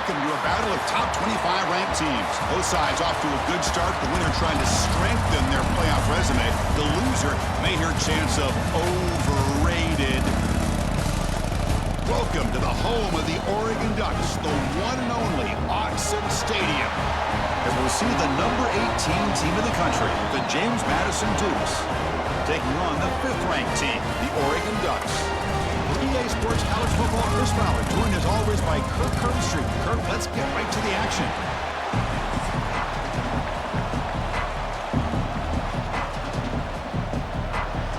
welcome to a battle of top 25 ranked teams. Both sides off to a good start. The winner trying to strengthen their playoff resume. The loser may hear chants of overrated. Welcome to the home of the Oregon Ducks, the one and only Autzen Stadium. And we'll see the number 18 team in the country, the James Madison Dukes, taking on the 5th-ranked team, the Oregon Ducks. EA Sports College Football, Chris Fowler, joined as always by Kirk Herbstreit. Kirk, let's get right to the action.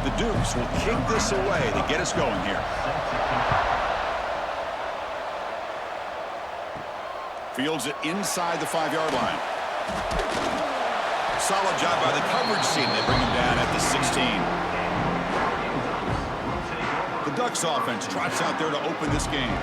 The Dukes will kick this away to get us going here. Fields it inside the 5-yard line. Solid job by the coverage team. They bring him down at the 16. The Ducks offense trots out there to open this game.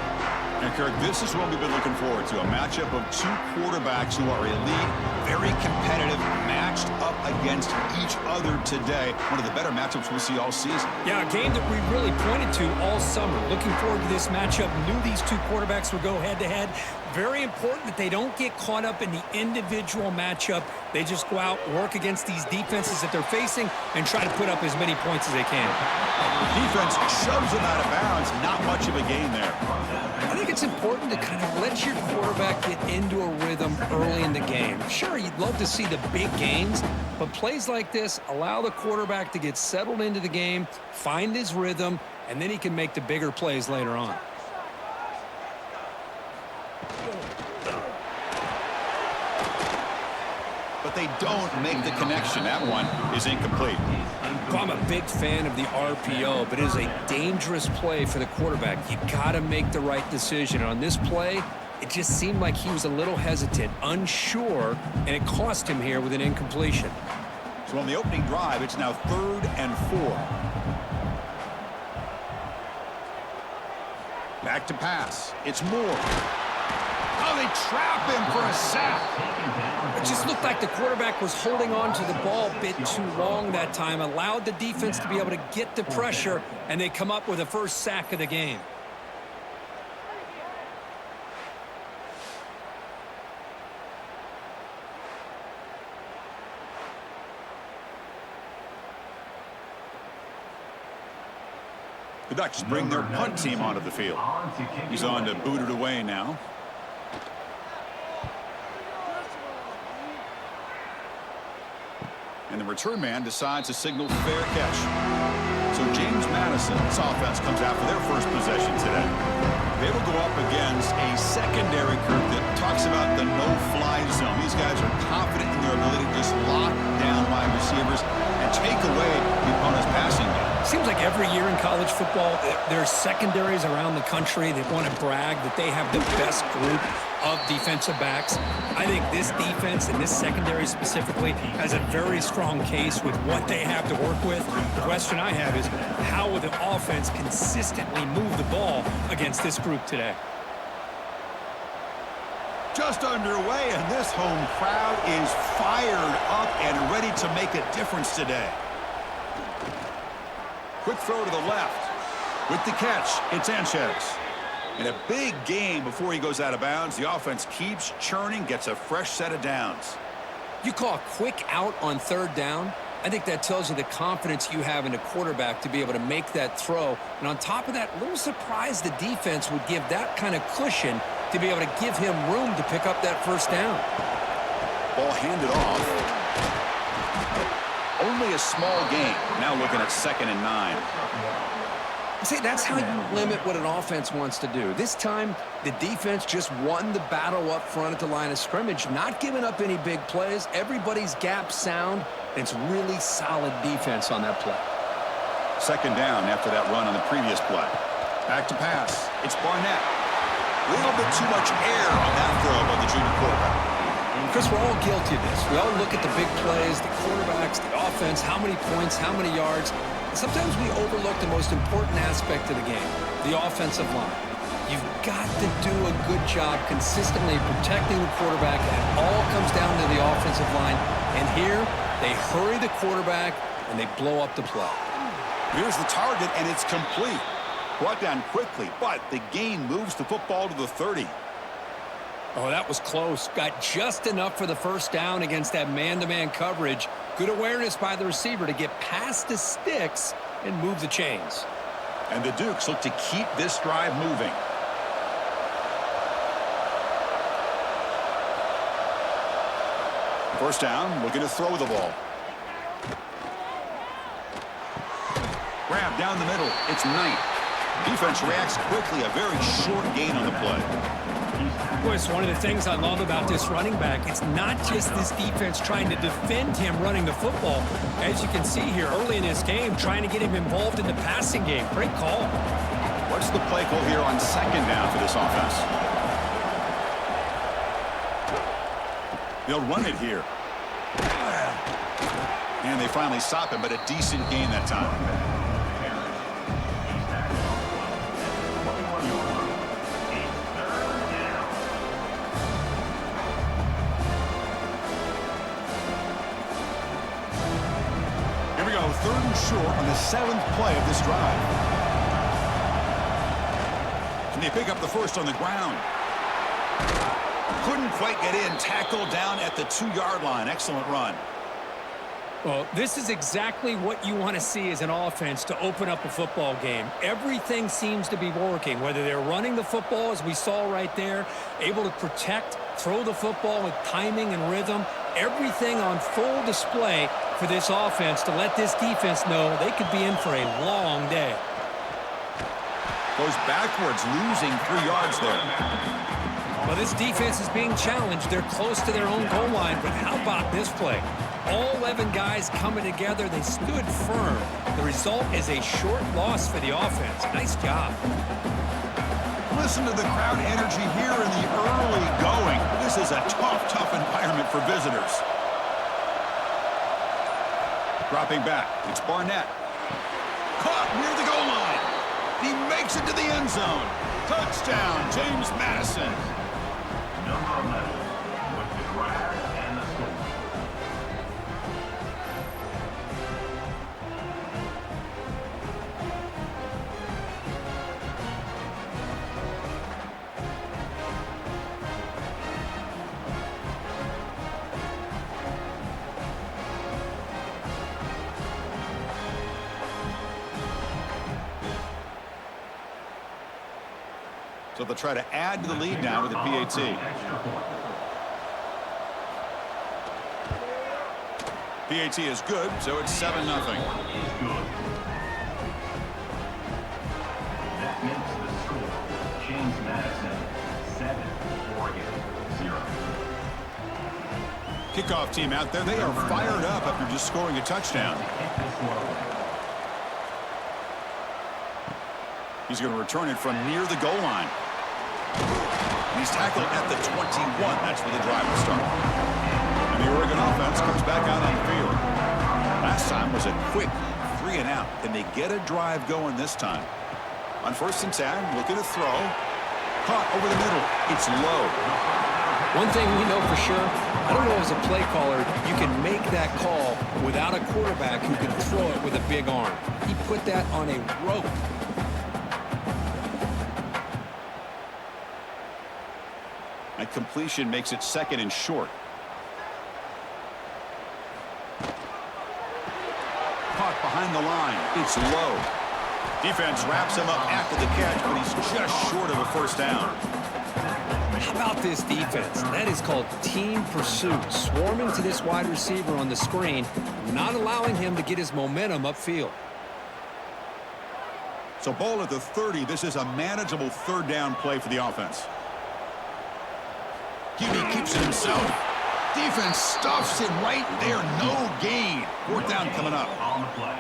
And Kirk, this is what we've been looking forward to, a matchup of two quarterbacks who are elite, very competitive, matched up against each other today. One of the better matchups we'll see all season. Yeah, a game that we really pointed to all summer. Looking forward to this matchup. Knew these two quarterbacks would go head-to-head. Very important that they don't get caught up in the individual matchup. They just go out, work against these defenses that they're facing, and try to put up as many points as they can. Defense shoves them out of bounds. Not much of a gain there. I think it's important to kind of let your quarterback get into a rhythm early in the game. Sure, you'd love to see the big gains, but plays like this allow the quarterback to get settled into the game, find his rhythm, and then he can make the bigger plays later on. But they don't make the connection. That one is incomplete. I'm a big fan of the RPO, but it is a dangerous play for the quarterback. You got to make the right decision. And on this play, it just seemed like he was a little hesitant, unsure, and it cost him here with an incompletion. So on the opening drive, it's now 3rd and 4. Back to pass. It's Moore. Oh, they trap him for a sack. It just looked like the quarterback was holding on to the ball a bit too long that time, allowed the defense to be able to get the pressure, and they come up with the first sack of the game. The Ducks bring their punt team onto the field. He's on to boot it away now. And the return man decides to signal fair catch. So James Madison's offense comes out for their first possession today. They will go up against a secondary group that talks about the no-fly zone. These guys are confident in their ability to just lock down wide receivers and take away the opponent's passing game. Seems like every year in college football, there's secondaries around the country that want to brag that they have the best group of defensive backs. I think this defense and this secondary specifically has a very strong case with what they have to work with. The question I have is, how will the offense consistently move the ball against this group today? Just underway, and this home crowd is fired up and ready to make a difference today. Quick throw to the left. With the catch, it's Sanchez. And a big gain before he goes out of bounds. The offense keeps churning, gets a fresh set of downs. You call a quick out on 3rd down. I think that tells you the confidence you have in a quarterback to be able to make that throw. And on top of that, a little surprised the defense would give that kind of cushion to be able to give him room to pick up that 1st down. Ball handed off. Only a small gain. Now looking at 2nd and 9. See, that's how you limit what an offense wants to do. This time, the defense just won the battle up front at the line of scrimmage, not giving up any big plays. Everybody's gap sound. It's really solid defense on that play. 2nd down after that run on the previous play. Back to pass. It's Barnett. A little bit too much air on that throw by the junior quarterback. Chris, we're all guilty of this. We all look at the big plays, the quarterbacks, the offense, how many points, how many yards. Sometimes we overlook the most important aspect of the game, the offensive line. You've got to do a good job consistently protecting the quarterback, and it all comes down to the offensive line. And here, they hurry the quarterback, and they blow up the play. Here's the target, and it's complete. Brought down quickly, but the gain moves the football to the 30. Oh, that was close. Got just enough for the first down against that man-to-man coverage. Good awareness by the receiver to get past the sticks and move the chains. And the Dukes look to keep this drive moving. First down, looking to throw the ball. Grab down the middle. It's Knight. Defense reacts quickly. A very short gain on the play. Boy, it's one of the things I love about this running back. It's not just this defense trying to defend him running the football. As you can see here early in this game, trying to get him involved in the passing game. Great call. What's the play call here on second down for this offense? They'll run it here. And they finally stop him, but a decent gain that time. Third and short on the 7th play of this drive. Can they pick up the first on the ground? Couldn't quite get in. Tackled down at the 2-yard line. Excellent run. Well, this is exactly what you want to see as an offense to open up a football game. Everything seems to be working, whether they're running the football, as we saw right there, able to protect, throw the football with timing and rhythm. Everything on full display for this offense to let this defense know they could be in for a long day. Goes backwards, losing 3 yards there. Well, this defense is being challenged. They're close to their own goal line, but how about this play? All 11 guys coming together. They stood firm. The result is a short loss for the offense. Nice job. Listen to the crowd energy here in the early going. This is a tough environment for visitors. Dropping back. It's Barnett. Caught near the goal line. He makes it to the end zone. Touchdown, James Madison. Number 11 with the grab and the score. So they'll try to add to the lead now with the PAT. PAT is good, so it's 7-0. That makes the score James Madison 7, Oregon 0. Kickoff team out there. They are fired up after just scoring a touchdown. He's going to return it from near the goal line. He's tackled at the 21. That's where the drive will start. And the Oregon offense comes back out on the field. Last time was a quick 3 and out. Can they get a drive going this time? On 1st and 10, looking to throw. Caught over the middle. It's low. One thing we know for sure, I don't know as a play caller, you can make that call without a quarterback who can throw it with a big arm. He put that on a rope. That completion makes it 2nd and short. Caught behind the line. It's low. Defense wraps him up after the catch, but he's just short of a first down. How about this defense? That is called team pursuit. Swarming to this wide receiver on the screen, not allowing him to get his momentum upfield. So ball at the 30. This is a manageable 3rd down play for the offense. QB keeps it himself. Defense stuffs him right there. No gain. 4th down coming up. On the play.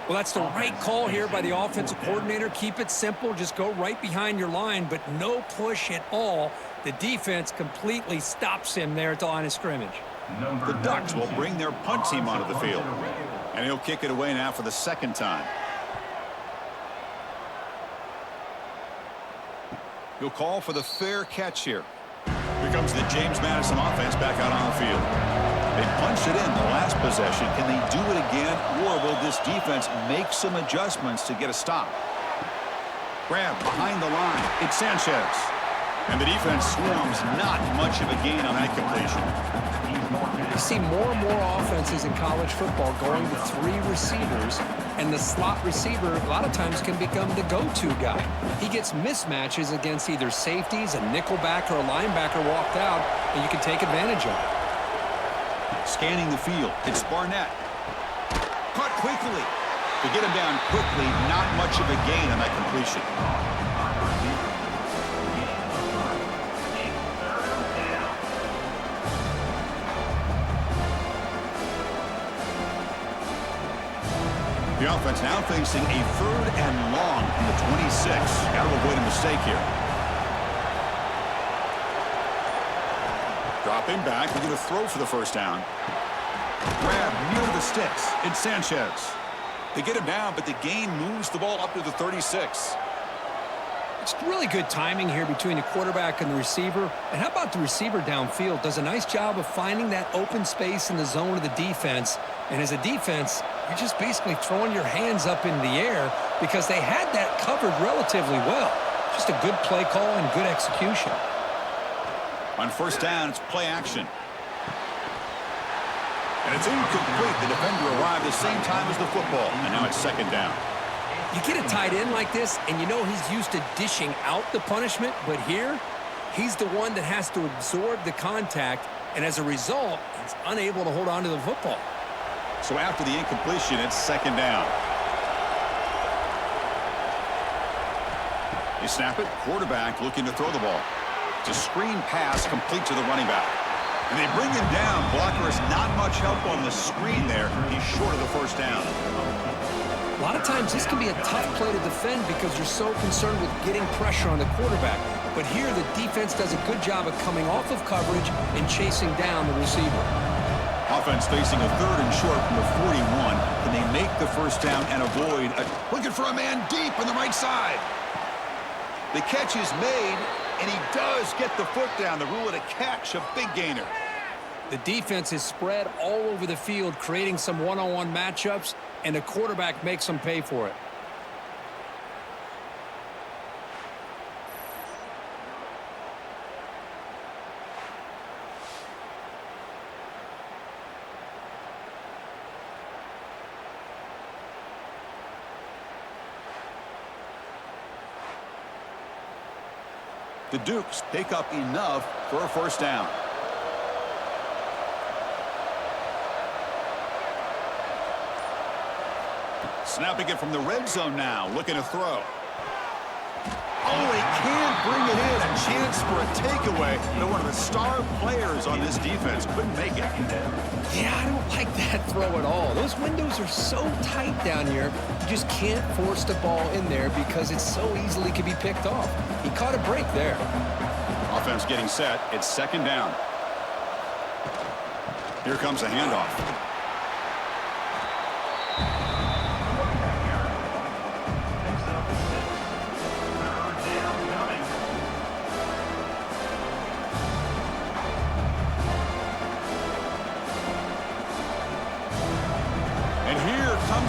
Well, that's the right call here by the offensive coordinator. Keep it simple. Just go right behind your line, but no push at all. The defense completely stops him there at the line of scrimmage. The Ducks will bring their punt team onto the field. And he'll kick it away now for the 2nd time. He'll call for the fair catch here. Here comes the James Madison offense back out on the field. They punched it in the last possession. Can they do it again, or will this defense make some adjustments to get a stop? Grab behind the line. It's Sanchez. And the defense swarms not much of a gain on that completion. You see more and more offenses in college football going to 3 receivers, and the slot receiver a lot of times can become the go-to guy. He gets mismatches against either safeties, a nickelback, or a linebacker walked out, and you can take advantage of it. Scanning the field, it's Barnett. Caught quickly. To get him down quickly, not much of a gain on that completion. The offense now facing a 3rd and long from the 26. Got to avoid a mistake here. Dropping back, we're going to throw for the first down. Grab near the sticks. It's Sanchez. They get him down, but the gain moves the ball up to the 36. It's really good timing here between the quarterback and the receiver. And how about the receiver downfield? Does a nice job of finding that open space in the zone of the defense. And as a defense, you're just basically throwing your hands up in the air because they had that covered relatively well. Just a good play call and good execution. On first down, it's play action. And it's incomplete. The defender arrived the same time as the football. And now it's 2nd down. You get a tight end like this, and you know he's used to dishing out the punishment, but here, he's the one that has to absorb the contact, and as a result, he's unable to hold on to the football. So after the incompletion, it's 2nd down. They snap it. Quarterback looking to throw the ball. It's a screen pass complete to the running back. And they bring him down. Blocker has not much help on the screen there. He's short of the first down. A lot of times this can be a tough play to defend because you're so concerned with getting pressure on the quarterback. But here the defense does a good job of coming off of coverage and chasing down the receiver. Offense facing a 3rd and short from the 41. Can they make the first down and avoid looking for a man deep on the right side? The catch is made, and he does get the foot down. The rule of the catch, a big gainer. The defense is spread all over the field, creating some one-on-one matchups, and the quarterback makes them pay for it. The Dukes pick up enough for a first down. Snapping it from the red zone now, looking to throw. Oh, he can't bring it in. A chance for a takeaway. They're one of the star players on this defense. Couldn't make it. Yeah, I don't like that throw at all. Those windows are so tight down here. You just can't force the ball in there because it so easily can be picked off. He caught a break there. Offense getting set. It's 2nd down. Here comes the handoff.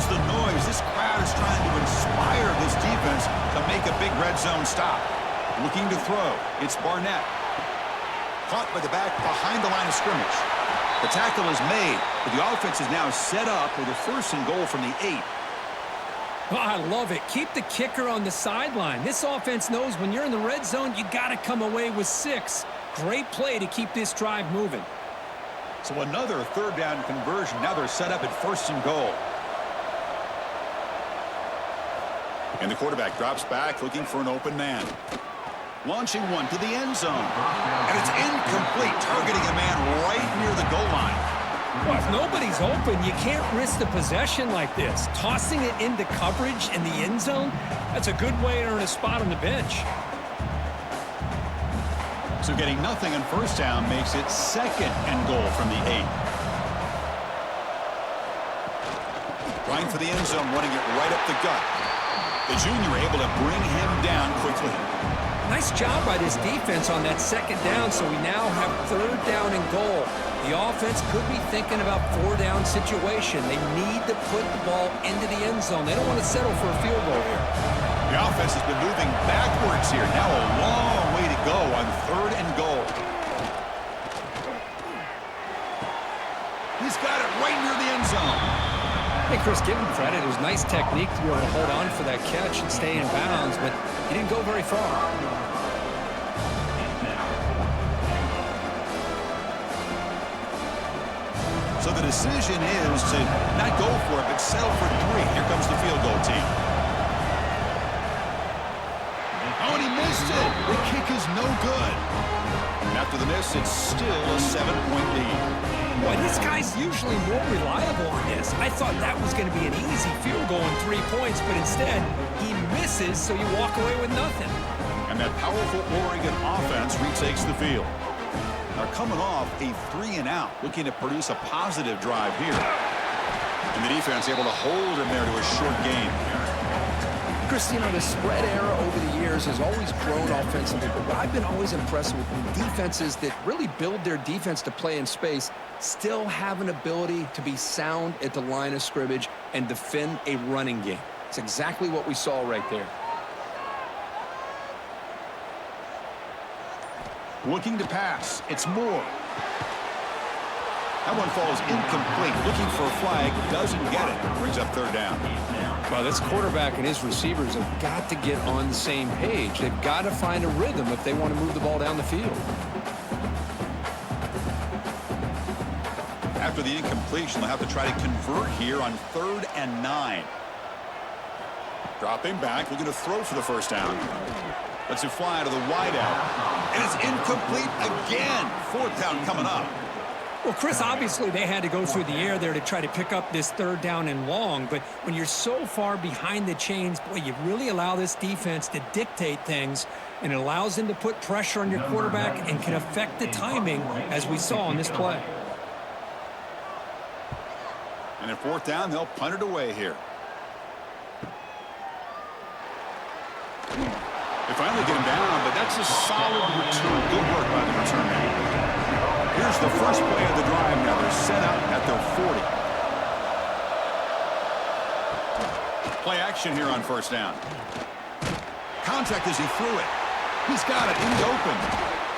The noise. This crowd is trying to inspire this defense to make a big red zone stop. Looking to throw. It's Barnett. Caught by the back behind the line of scrimmage. The tackle is made, but the offense is now set up with a 1st and goal from the 8. Oh, I love it. Keep the kicker on the sideline. This offense knows when you're in the red zone, you got to come away with 6. Great play to keep this drive moving. So another 3rd down conversion. Now they're set up at 1st and goal. And the quarterback drops back, looking for an open man. Launching one to the end zone. And it's incomplete, targeting a man right near the goal line. Well, if nobody's open, you can't risk the possession like this. Tossing it into coverage in the end zone, that's a good way to earn a spot on the bench. So getting nothing on first down makes it 2nd and goal from the 8. Trying for the end zone, running it right up the gut. The junior able to bring him down quickly. Nice job by this defense on that 2nd down, so we now have 3rd down and goal. The offense could be thinking about 4-down situation. They need to put the ball into the end zone. They don't want to settle for a field goal here. The offense has been moving backwards here. Now a long way to go on Chris, give him credit. It was nice technique to be able to hold on for that catch and stay in bounds, but he didn't go very far. So the decision is to not go for it, but settle for 3. Here comes the field goal team. Oh, and he missed it. The kick is no good. After the miss, it's still a 7-point lead. Boy, this guy's usually more reliable on this. I thought that was going to be an easy field goal in 3 points, but instead, he misses, so you walk away with nothing. And that powerful Oregon offense retakes the field. They're coming off a 3-and-out, looking to produce a positive drive here. And the defense able to hold him there to a short game. Chris, you know, the spread era over the years has always grown offensively, but what I've been always impressed with defenses that really build their defense to play in space still have an ability to be sound at the line of scrimmage and defend a running game. It's exactly what we saw right there. Looking to pass. It's Moore. That one falls incomplete. Looking for a flag. Doesn't get it. Brings up 3rd down. Well, this quarterback and his receivers have got to get on the same page. They've got to find a rhythm if they want to move the ball down the field. After the incompletion, they'll have to try to convert here on 3rd and 9. Dropping back, looking to throw for the 1st down. Lets it fly to the wideout. And it's incomplete again. 4th down coming up. Well, Chris, obviously they had to go through the air there to try to pick up this 3rd down and long, but when you're so far behind the chains, boy, you really allow this defense to dictate things, and it allows them to put pressure on your quarterback and can affect the timing, as we saw on this play. And at 4th down, they'll punt it away here. They finally get him down, but that's a solid return. Good work by the return man. Here's the first play of the drive now. They're set up at their 40. Play action here on 1st down. Contact as he threw it. He's got it in the open.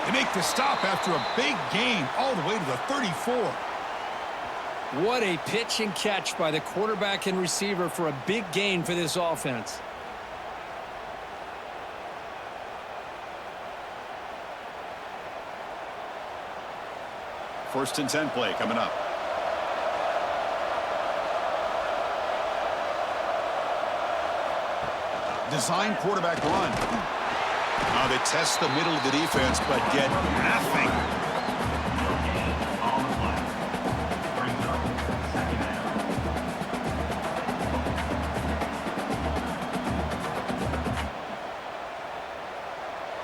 They make the stop after a big gain all the way to the 34. What a pitch and catch by the quarterback and receiver for a big gain for this offense. First and 10 play coming up. Design quarterback run. Now they test the middle of the defense, but get nothing.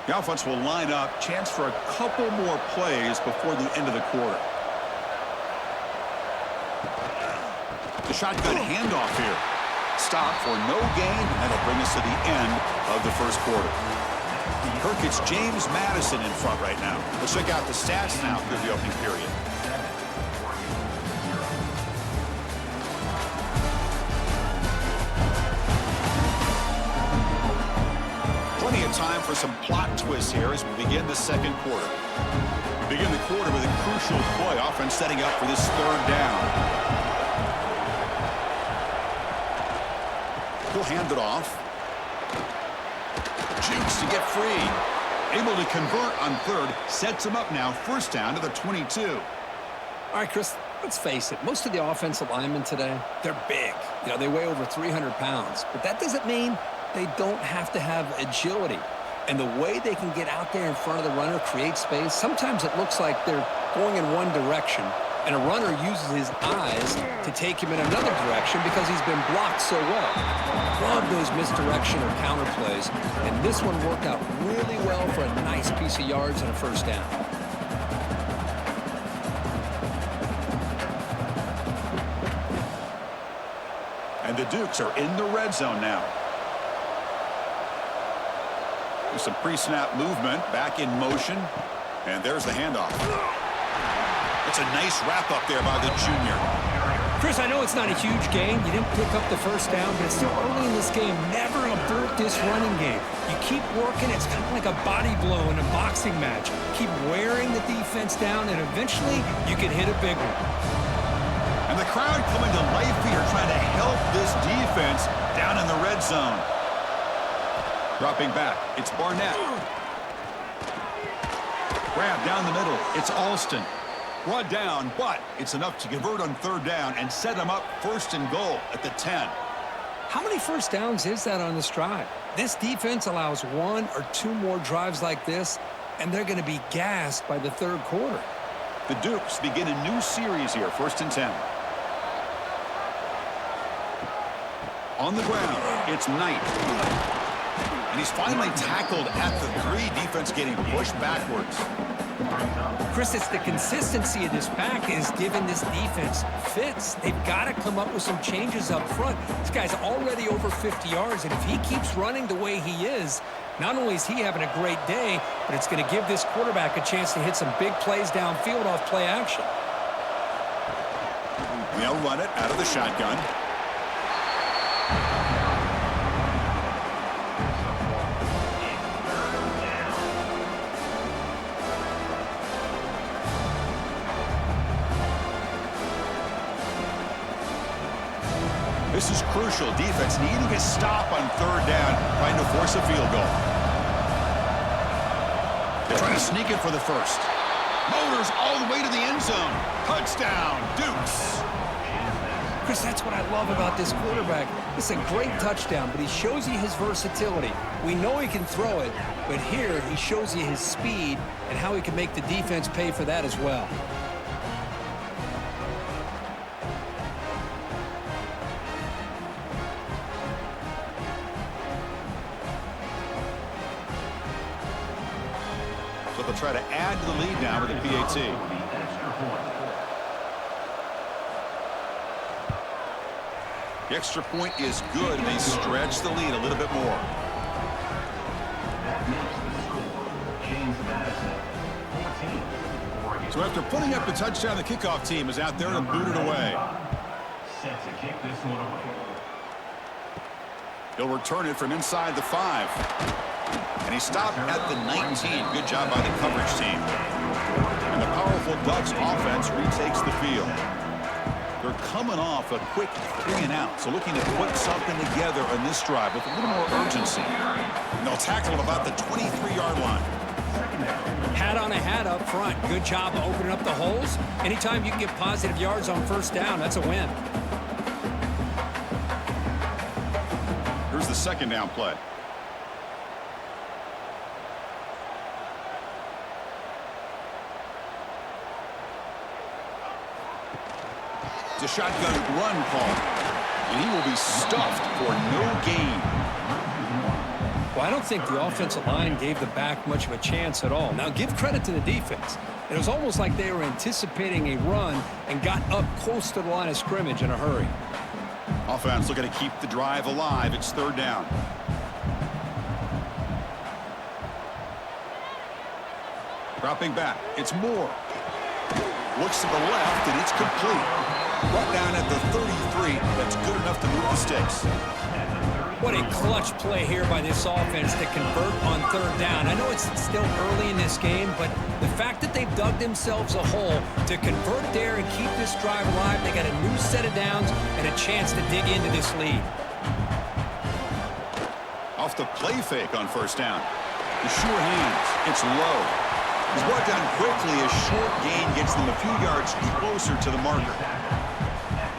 The offense will line up. Chance for a couple more plays before the end of the quarter. The shotgun handoff here. Stop for no gain, and that'll bring us to the end of the 1st quarter. Kirk, it's James Madison in front right now. Let's check out the stats now through the opening period. Plenty of time for some plot twists here as we begin the 2nd quarter. We begin the quarter with a crucial play. Offense setting up for this 3rd down. He'll hand it off. Jukes to get free. Able to convert on 3rd. Sets him up now. 1st down to the 22. All right, Chris, let's face it. Most of the offensive linemen today, they're big. You know, they weigh over 300 pounds. But that doesn't mean they don't have to have agility. And the way they can get out there in front of the runner, create space, sometimes it looks like they're going in one direction, and a runner uses his eyes to take him in another direction because he's been blocked so well. Love those misdirection or counter plays, and this one worked out really well for a nice piece of yards and a 1st down. And the Dukes are in the red zone now. With some pre-snap movement, back in motion, and there's the handoff. It's a nice wrap-up there by the junior. Chris, I know it's not a huge gain. You didn't pick up the 1st down, but it's still early in this game. Never abort this running game. You keep working. It's kind of like a body blow in a boxing match. Keep wearing the defense down, and eventually you can hit a big one. And the crowd coming to life here, trying to help this defense down in the red zone. Dropping back, it's Barnett. Grab down the middle, it's Alston. Brought down, but it's enough to convert on third down and set them up first and goal at the 10. How many first downs is that on this drive? This defense allows 1 or 2 more drives like this, and they're going to be gassed by the third quarter. The Dukes begin a new series here, first and 10. On the ground, it's Knight. And he's finally tackled at the 3, defense getting pushed backwards. Chris, it's the consistency of this back is giving this defense fits. They've got to come up with some changes up front. This guy's already over 50 yards, and if he keeps running the way he is, not only is he having a great day, but it's going to give this quarterback a chance to hit some big plays downfield off play action. They'll run it out of the shotgun. This is crucial. Defense needing a stop on third down, trying to force a field goal. They're trying to sneak it for the first. Motors all the way to the end zone. Touchdown, Dukes. Chris, that's what I love about this quarterback. It's a great touchdown, but he shows you his versatility. We know he can throw it, but here he shows you his speed and how he can make the defense pay for that as well. So they'll try to add to the lead now with a PAT. The extra point is good, and they stretch the lead a little bit more. That makes the score. James Madison, 14. Oregon. So after putting up the touchdown, the kickoff team is out there to boot it away. Set to kick this one away. He'll return it from inside the 5. And he stopped at the 19. Good job by the coverage team. And the powerful Ducks offense retakes the field. They're coming off a quick 3 and out, so looking to put something together on this drive with a little more urgency. And they'll tackle him about the 23-yard line. Hat on a hat up front. Good job of opening up the holes. Anytime you can get positive yards on first down, that's a win. Here's the second down play. It's a shotgun run call, and he will be stuffed for no gain. Well, I don't think the offensive line gave the back much of a chance at all. Now, give credit to the defense. It was almost like they were anticipating a run and got up close to the line of scrimmage in a hurry. Offense looking to keep the drive alive. It's third down. Dropping back. It's Moore. Looks to the left, and it's complete. Brought down at the 33. That's good enough to move the sticks. What a clutch play here by this offense to convert on third down. I know it's still early in this game, but the fact that they've dug themselves a hole to convert there and keep this drive alive, they got a new set of downs and a chance to dig into this lead. Off the play fake on first down. The sure hands. It's low. He's brought down quickly. A short gain gets them a few yards closer to the marker.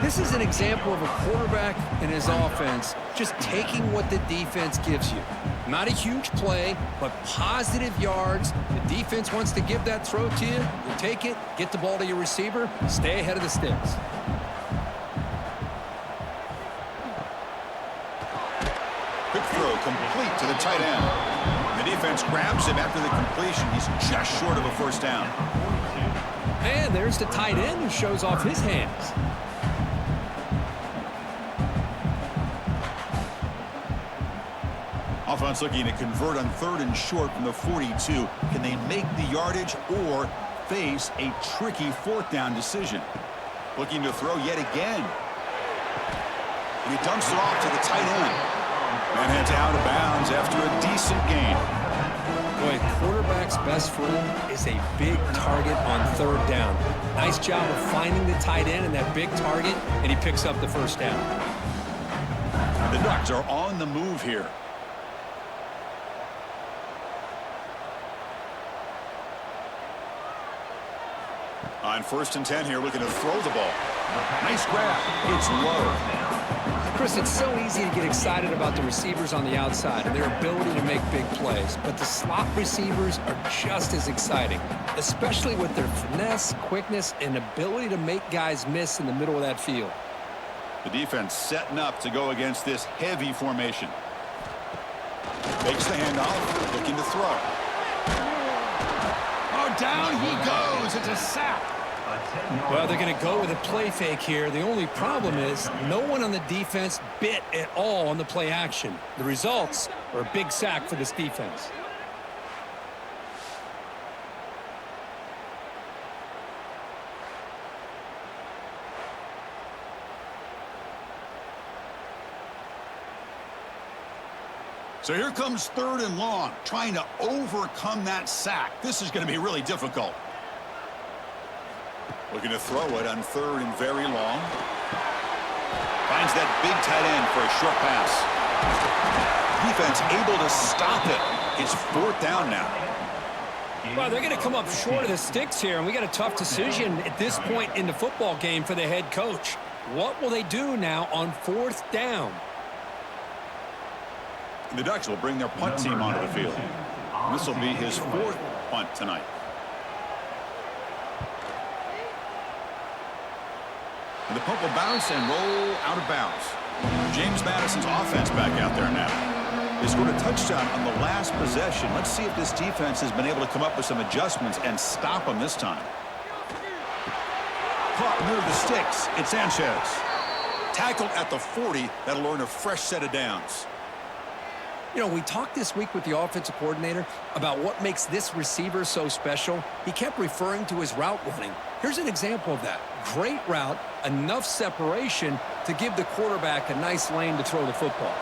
This is an example of a quarterback and his offense just taking what the defense gives you. Not a huge play, but positive yards. The defense wants to give that throw to you. You take it, get the ball to your receiver, stay ahead of the sticks. Quick throw complete to the tight end. The defense grabs him after the completion. He's just short of a first down. And there's the tight end who shows off his hands. Offense looking to convert on third and short from the 42. Can they make the yardage or face a tricky fourth down decision? Looking to throw yet again. And he dumps it off to the tight end. And heads out of bounds after a decent gain. Boy, quarterbacks quarterback's best friend is a big target on third down. Nice job of finding the tight end and that big target, and he picks up the first down. The Ducks are on the move here. On 1st and 10 here, looking to throw the ball. Nice grab. It's low. Chris, it's so easy to get excited about the receivers on the outside and their ability to make big plays, but the slot receivers are just as exciting, especially with their finesse, quickness, and ability to make guys miss in the middle of that field. The defense setting up to go against this heavy formation. Makes the handoff, looking to throw. Oh, down he goes. It's a sack. Well, they're going to go with a play fake here. The only problem is no one on the defense bit at all on the play action. The results are a big sack for this defense. So here comes 3rd and long, trying to overcome that sack. This is going to be really difficult. Looking to throw it on 3rd and very long. Finds that big tight end for a short pass. Defense able to stop it. It's 4th down now. Well, they're going to come up short of the sticks here, and we got a tough decision at this point in the football game for the head coach. What will they do now on 4th down? The Ducks will bring their punt team onto the field. This will be his 4th punt tonight. And the punt will bounce and roll out of bounds. James Madison's offense back out there now. They scored a touchdown on the last possession. Let's see if this defense has been able to come up with some adjustments and stop them this time. Caught near the sticks. It's Sanchez. Tackled at the 40. That'll earn a fresh set of downs. You know, we talked this week with the offensive coordinator about what makes this receiver so special. He kept referring to his route running. Here's an example of that. Great route, enough separation to give the quarterback a nice lane to throw the football.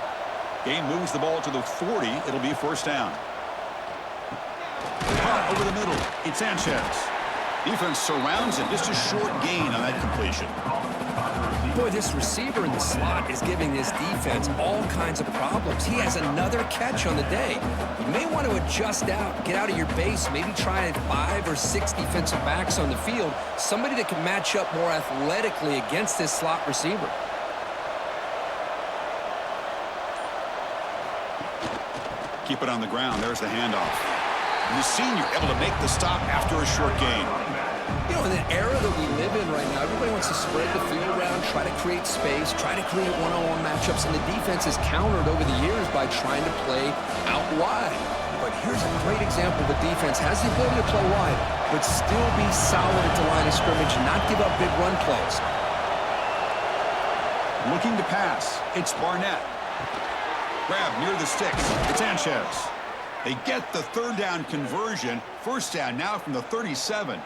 Game moves the ball to the 40. It'll be 1st down. Caught over the middle. It's Sanchez. Defense surrounds him. Just a short gain on that completion. Boy, this receiver in the slot is giving this defense all kinds of problems. He has another catch on the day. You may want to adjust out, get out of your base, maybe try 5 or 6 defensive backs on the field, somebody that can match up more athletically against this slot receiver. Keep it on the ground. There's the handoff. And the senior able to make the stop after a short gain. You know, in the era that we live in right now, everybody wants to spread the field around, try to create space, try to create one-on-one matchups, and the defense has countered over the years by trying to play out wide. But here's a great example. The defense has the ability to play wide, but still be solid at the line of scrimmage and not give up big run plays. Looking to pass. It's Barnett. Grab near the sticks. It's Sanchez. They get the 3rd down conversion. 1st down now from the 37.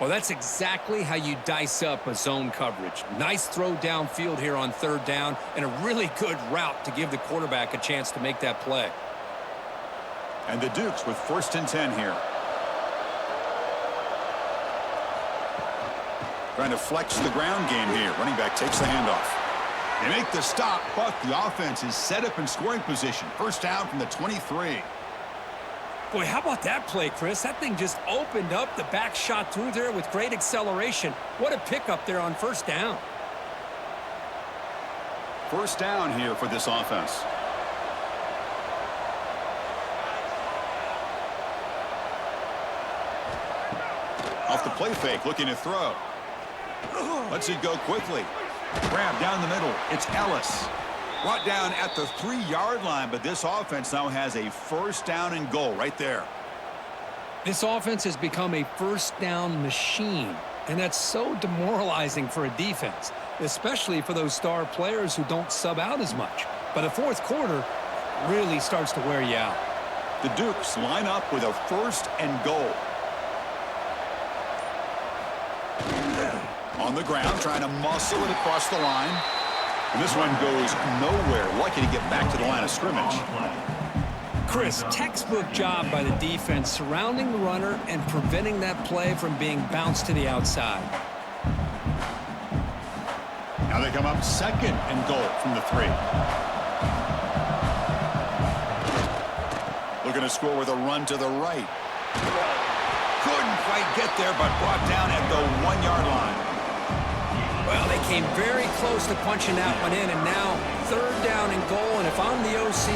Well, that's exactly how you dice up a zone coverage. Nice throw downfield here on 3rd down, and a really good route to give the quarterback a chance to make that play. And the Dukes with 1st and 10 here. Trying to flex the ground game here. Running back takes the handoff. They make the stop, but the offense is set up in scoring position. 1st down from the 23. Boy, how about that play, Chris? That thing just opened up. The back shot through there with great acceleration. What a pickup there on 1st down. 1st down here for this offense. Off the play fake, looking to throw. Lets it go quickly. Grab down the middle. It's Ellis. Brought down at the 3-yard line, but this offense now has a 1st down and goal right there. This offense has become a 1st down machine, and that's so demoralizing for a defense, especially for those star players who don't sub out as much. By the 4th quarter, really starts to wear you out. The Dukes line up with a 1st and goal. On the ground, trying to muscle it across the line. And this one goes nowhere. Lucky to get back to the line of scrimmage. Chris, textbook job by the defense surrounding the runner and preventing that play from being bounced to the outside. Now they come up second and goal from the 3. Looking to score with a run to the right. Couldn't quite get there, but brought down at the 1-yard line. Well, they came very close to punching that one in, and now 3rd down and goal. And if I'm the OC,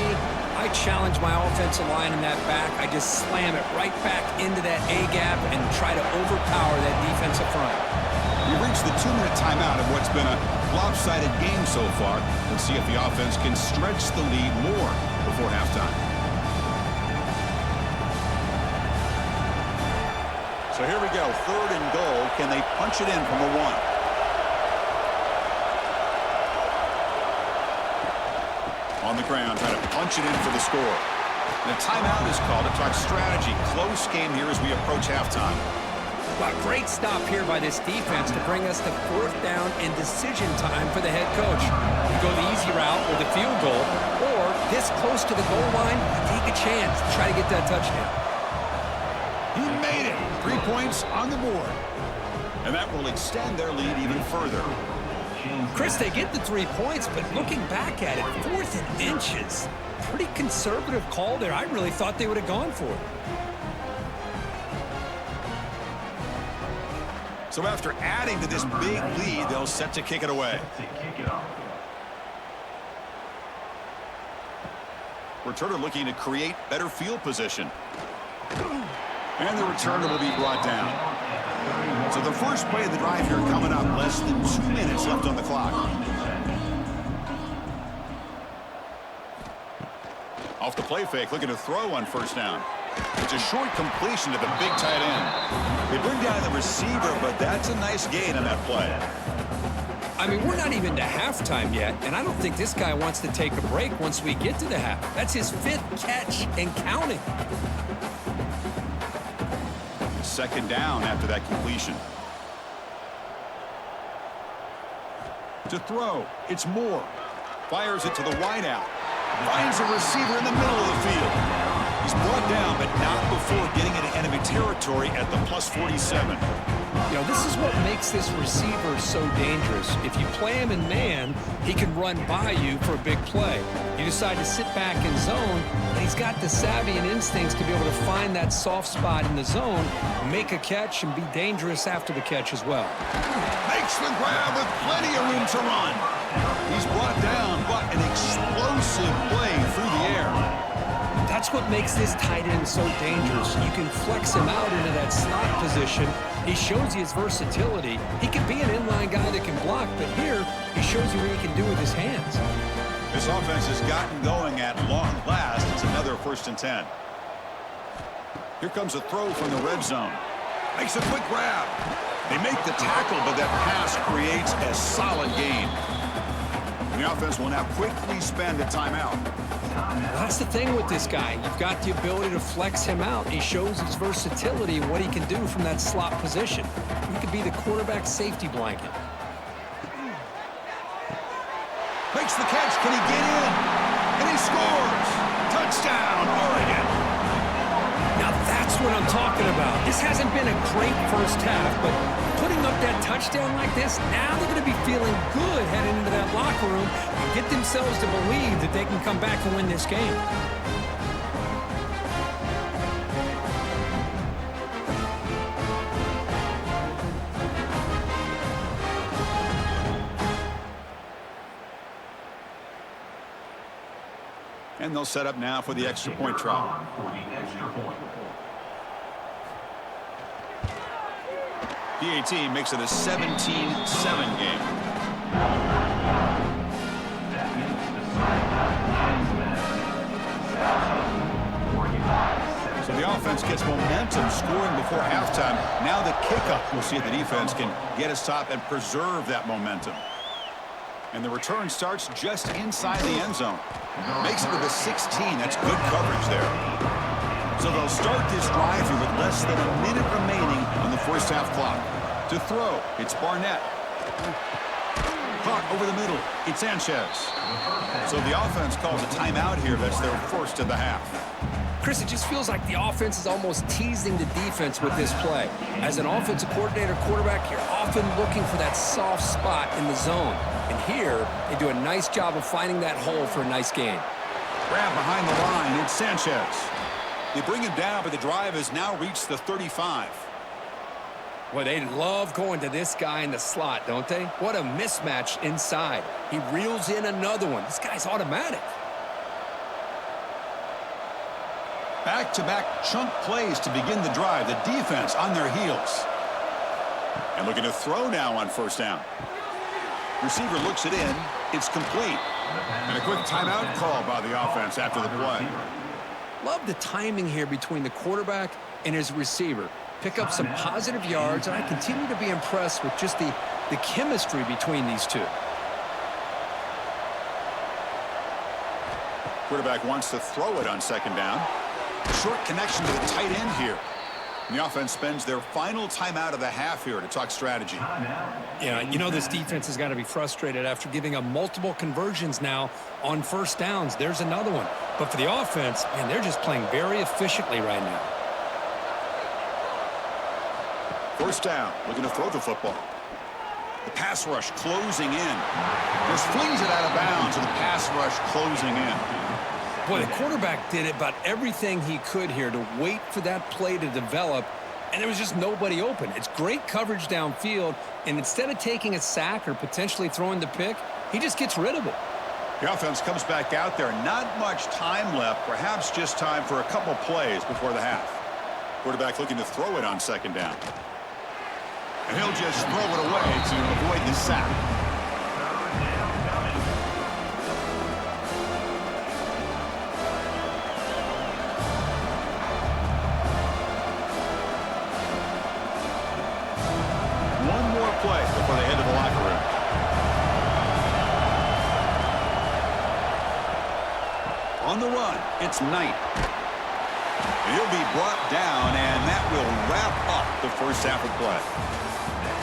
I challenge my offensive line in that back. I just slam it right back into that A-gap and try to overpower that defensive front. We've reached the 2-minute timeout of what's been a lopsided game so far. Let's see if the offense can stretch the lead more before halftime. So here we go, 3rd and goal. Can they punch it in from the 1? On the ground, trying to punch it in for the score. And a timeout is called to talk strategy. Close game here as we approach halftime. Well, great stop here by this defense to bring us to 4th down and decision time for the head coach. You go the easy route with a field goal, or this close to the goal line, take a chance to try to get that touchdown. He made it. 3 points on the board. And that will extend their lead even further. Chris, they get the 3 points, but looking back at it, 4th and inches. Pretty conservative call there. I really thought they would have gone for it. So after adding to this big lead, they'll set to kick it away. Returner looking to create better field position. And the returner will be brought down. So the first play of the drive here coming up. Less than 2 minutes left on the clock. Off the play fake, looking to throw on 1st down. It's a short completion to the big tight end. They bring down the receiver, but that's a nice gain on that play. I mean, we're not even to halftime yet, and I don't think this guy wants to take a break once we get to the half. That's his 5th catch and counting. 2nd down after that completion. To throw, it's Moore. Fires it to the wideout. Finds a receiver in the middle of the field. He's brought down, but not before getting into enemy territory at the +47. You know, this is what makes this receiver so dangerous. If you play him in man, he can run by you for a big play. You decide to sit back in zone, and he's got the savvy and instincts to be able to find that soft spot in the zone, make a catch, and be dangerous after the catch as well. Makes the grab with plenty of room to run. He's brought down, but an explosive play through the air. That's what makes this tight end so dangerous. You can flex him out into that slot position. He shows you his versatility. He can be an inline guy that can block, but here he shows you what he can do with his hands. This offense has gotten going at long last. It's another 1st and 10. Here comes a throw from the red zone. Makes a quick grab. They make the tackle, but that pass creates a solid gain. And the offense will now quickly spend a timeout. Well, that's the thing with this guy. You've got the ability to flex him out. He shows his versatility and what he can do from that slot position. He could be the quarterback safety blanket. Makes the catch. Can he get in? And he scores. Touchdown, Oregon. Now that's what I'm talking about. This hasn't been a great first half, but putting up that touchdown like this, now they're going to be feeling good heading into that locker room and get themselves to believe that they can come back and win this game. And they'll set up now for the extra point try. PAT makes it a 17-7 game. So the offense gets momentum scoring before halftime. Now the kickoff. We'll see if the defense can get a stop and preserve that momentum. And the return starts just inside the end zone. Makes it to the 16. That's good coverage there. So they'll start this drive here with less than a minute remaining on the first half clock. To throw, it's Barnett. Caught over the middle. It's Sanchez. So the offense calls a timeout here. That's their first of the half. Chris, it just feels like the offense is almost teasing the defense with this play. As an offensive coordinator quarterback, you're often looking for that soft spot in the zone. And here, they do a nice job of finding that hole for a nice gain. Grab behind the line. It's Sanchez. They bring him down, but the drive has now reached the 35. Well, they love going to this guy in the slot, don't they? What a mismatch inside. He reels in another one. This guy's automatic. Back-to-back chunk plays to begin the drive. The defense on their heels. And looking to throw now on first down. Receiver looks it in. It's complete. And a quick timeout call by the offense after the play. Love the timing here between the quarterback and his receiver. Pick up some positive yards, and I continue to be impressed with just the chemistry between these two. Quarterback wants to throw it on second down. Short connection to the tight end here. And the offense spends their final timeout of the half here to talk strategy. Yeah, you know this defense has got to be frustrated after giving up multiple conversions now on first downs. There's another one. But for the offense, man, they're just playing very efficiently right now. First down, looking to throw the football. The pass rush closing in. Just flings it out of bounds, and the pass rush closing in. Boy, the quarterback did about everything he could here to wait for that play to develop, and there was just nobody open. It's great coverage downfield, and instead of taking a sack or potentially throwing the pick, he just gets rid of it. The offense comes back out there. Not much time left, perhaps just time for a couple plays before the half. Quarterback looking to throw it on second down. And he'll just throw it away to avoid the sack. One more play before they head to the locker room. On the run, it's Knight. He'll be brought down, and that will wrap up the first half of play.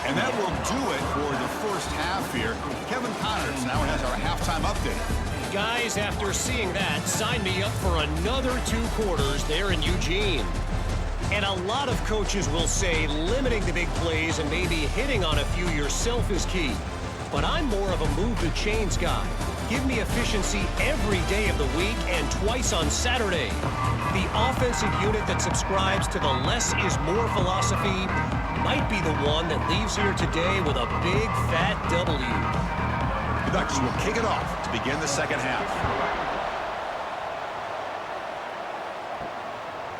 And that will do it for the first half here. Kevin Connors now has our halftime update. Guys, after seeing that, sign me up for another 2 quarters there in Eugene. And a lot of coaches will say limiting the big plays and maybe hitting on a few yourself is key. But I'm more of a move the chains guy. Give me efficiency every day of the week and twice on Saturday. The offensive unit that subscribes to the less is more philosophy might be the one that leaves here today with a big fat W. The Ducks will kick it off to begin the second half.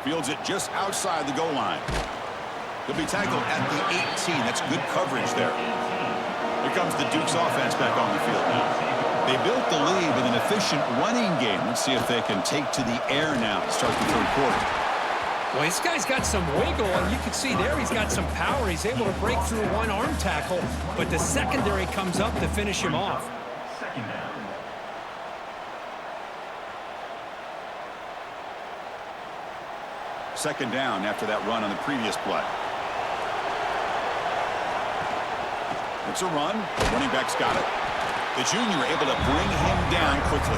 Fields it just outside the goal line. He'll be tackled at the 18. That's good coverage there. Here comes the Dukes offense back on the field. They built the lead with an efficient running game. Let's see if they can take to the air now to start the third quarter. Well, this guy's got some wiggle, and you can see there he's got some power. He's able to break through one arm tackle, but the secondary comes up to finish him off. Second down. Second down after that run on the previous play. It's a run. The running back's got it. The junior able to bring him down quickly.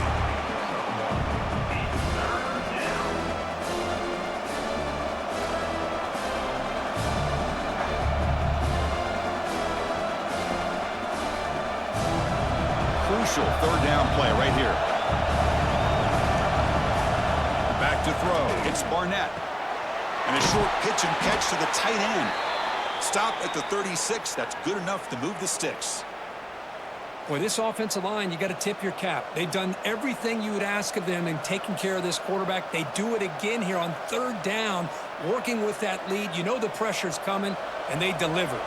Crucial third down play right here. Back to throw. It's Barnett. And a short pitch and catch to the tight end. Stop at the 36. That's good enough to move the sticks. Boy, this offensive line, you got to tip your cap. They've done everything you would ask of them in taking care of this quarterback. They do it again here on third down, working with that lead. You know the pressure's coming, and they deliver.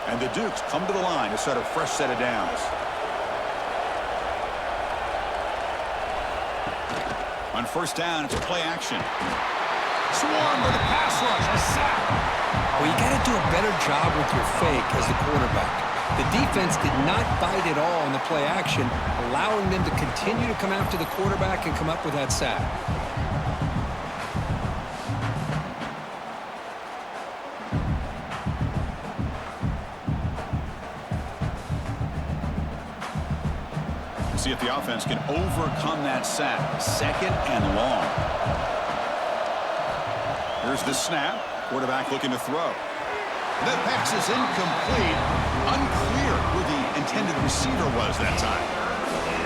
And the Dukes come to the line to set a fresh set of downs. On first down, it's a play action. Swarm with a pass rush, a sack. Well, you got to do a better job with your fake as the quarterback. The defense did not bite at all in the play action, allowing them to continue to come after the quarterback and come up with that sack. see if the offense can overcome that sack. 2nd and long. Here's the snap. Quarterback looking to throw. The pass is incomplete. Unclear who the intended receiver was that time.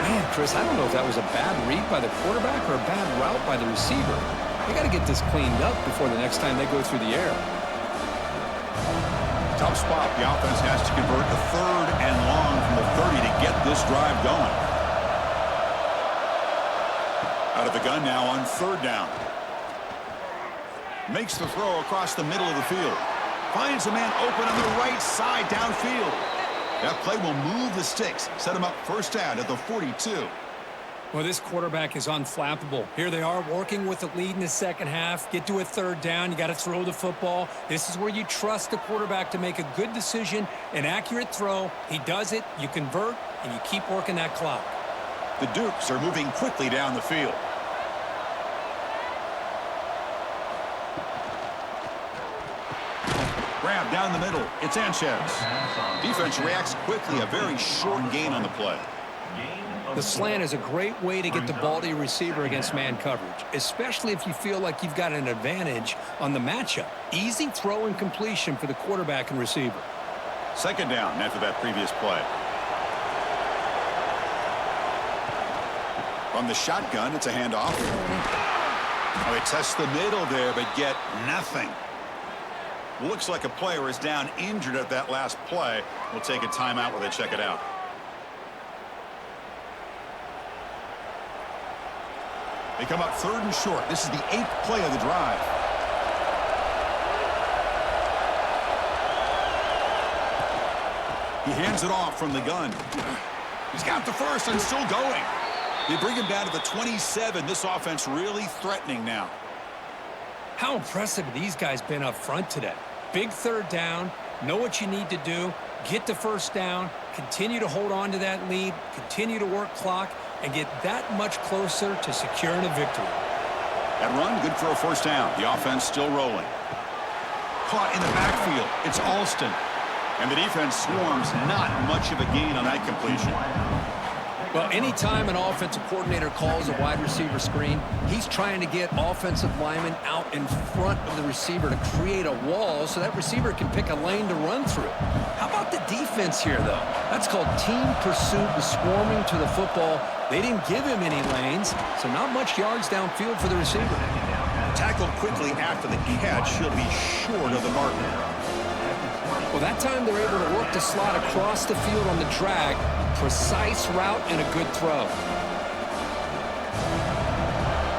Man, Chris, I don't know if that was a bad read by the quarterback or a bad route by the receiver. They got to get this cleaned up before the next time they go through the air. Tough spot. The offense has to convert a 3rd and long from the 30 to get this drive going. Out of the gun now on 3rd down. Makes the throw across the middle of the field. Finds a man open on the right side downfield. That play will move the sticks. Set him up 1st down at the 42. Well, this quarterback is unflappable. Here they are working with the lead in the 2nd half. Get to a 3rd down. You got to throw the football. This is where you trust the quarterback to make a good decision, an accurate throw. He does it. You convert, and you keep working that clock. The Dukes are moving quickly down the field. Grab down the middle. It's Sanchez. Defense reacts quickly. A very short gain on the play. The slant is a great way to get the ball to your receiver against man coverage, especially if you feel like you've got an advantage on the matchup. Easy throw and completion for the quarterback and receiver. 2nd down after that previous play. From the shotgun, it's a handoff. Oh, they test the middle there, but get nothing. Looks like a player is down injured at that last play. We'll take a timeout while they check it out. They come up 3rd and short. This is the 8th play of the drive. He hands it off from the gun. He's got the 1st and still going. They bring him down to the 27. This offense really threatening now. How impressive have these guys been up front today? Big 3rd down, know what you need to do, get the 1st down, continue to hold on to that lead, continue to work clock, and get that much closer to securing a victory. That run, good for a 1st down. The offense still rolling. Caught in the backfield. It's Alston. And the defense swarms. Not much of a gain on that completion. Well, anytime an offensive coordinator calls a wide receiver screen, he's trying to get offensive linemen out in front of the receiver to create a wall so that receiver can pick a lane to run through. How about the defense here, though? That's called team pursuit and swarming to the football. They didn't give him any lanes, so not much yards downfield for the receiver. Tackled quickly after the catch. He'll be short of the marker. Well, that time they're able to work the slot across the field on the drag. Precise route and a good throw.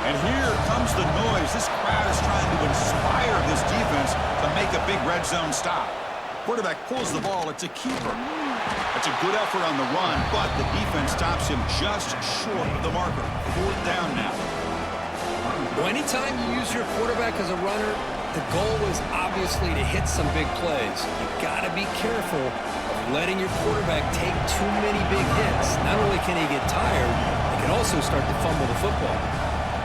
And here comes the noise. This crowd is trying to inspire this defense to make a big red zone stop. Quarterback pulls the ball. It's a keeper. That's a good effort on the run, but the defense stops him just short of the marker. 4th down now. Well, anytime you use your quarterback as a runner, the goal is obviously to hit some big plays. You got to be careful of letting your quarterback take too many big hits. Not only can he get tired, he can also start to fumble the football.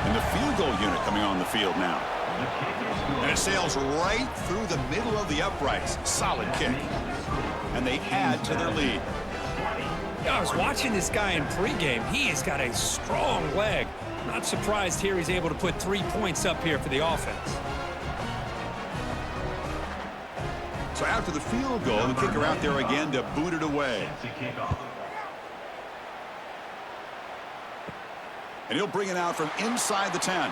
And the field goal unit coming on the field now. And it sails right through the middle of the uprights. Solid kick. And they add to their lead. Yeah, I was watching this guy in pregame. He has got a strong leg. Not surprised here he's able to put 3 points up here for the offense. So after the field goal, the kicker out there again to boot it away. And he'll bring it out from inside the 10.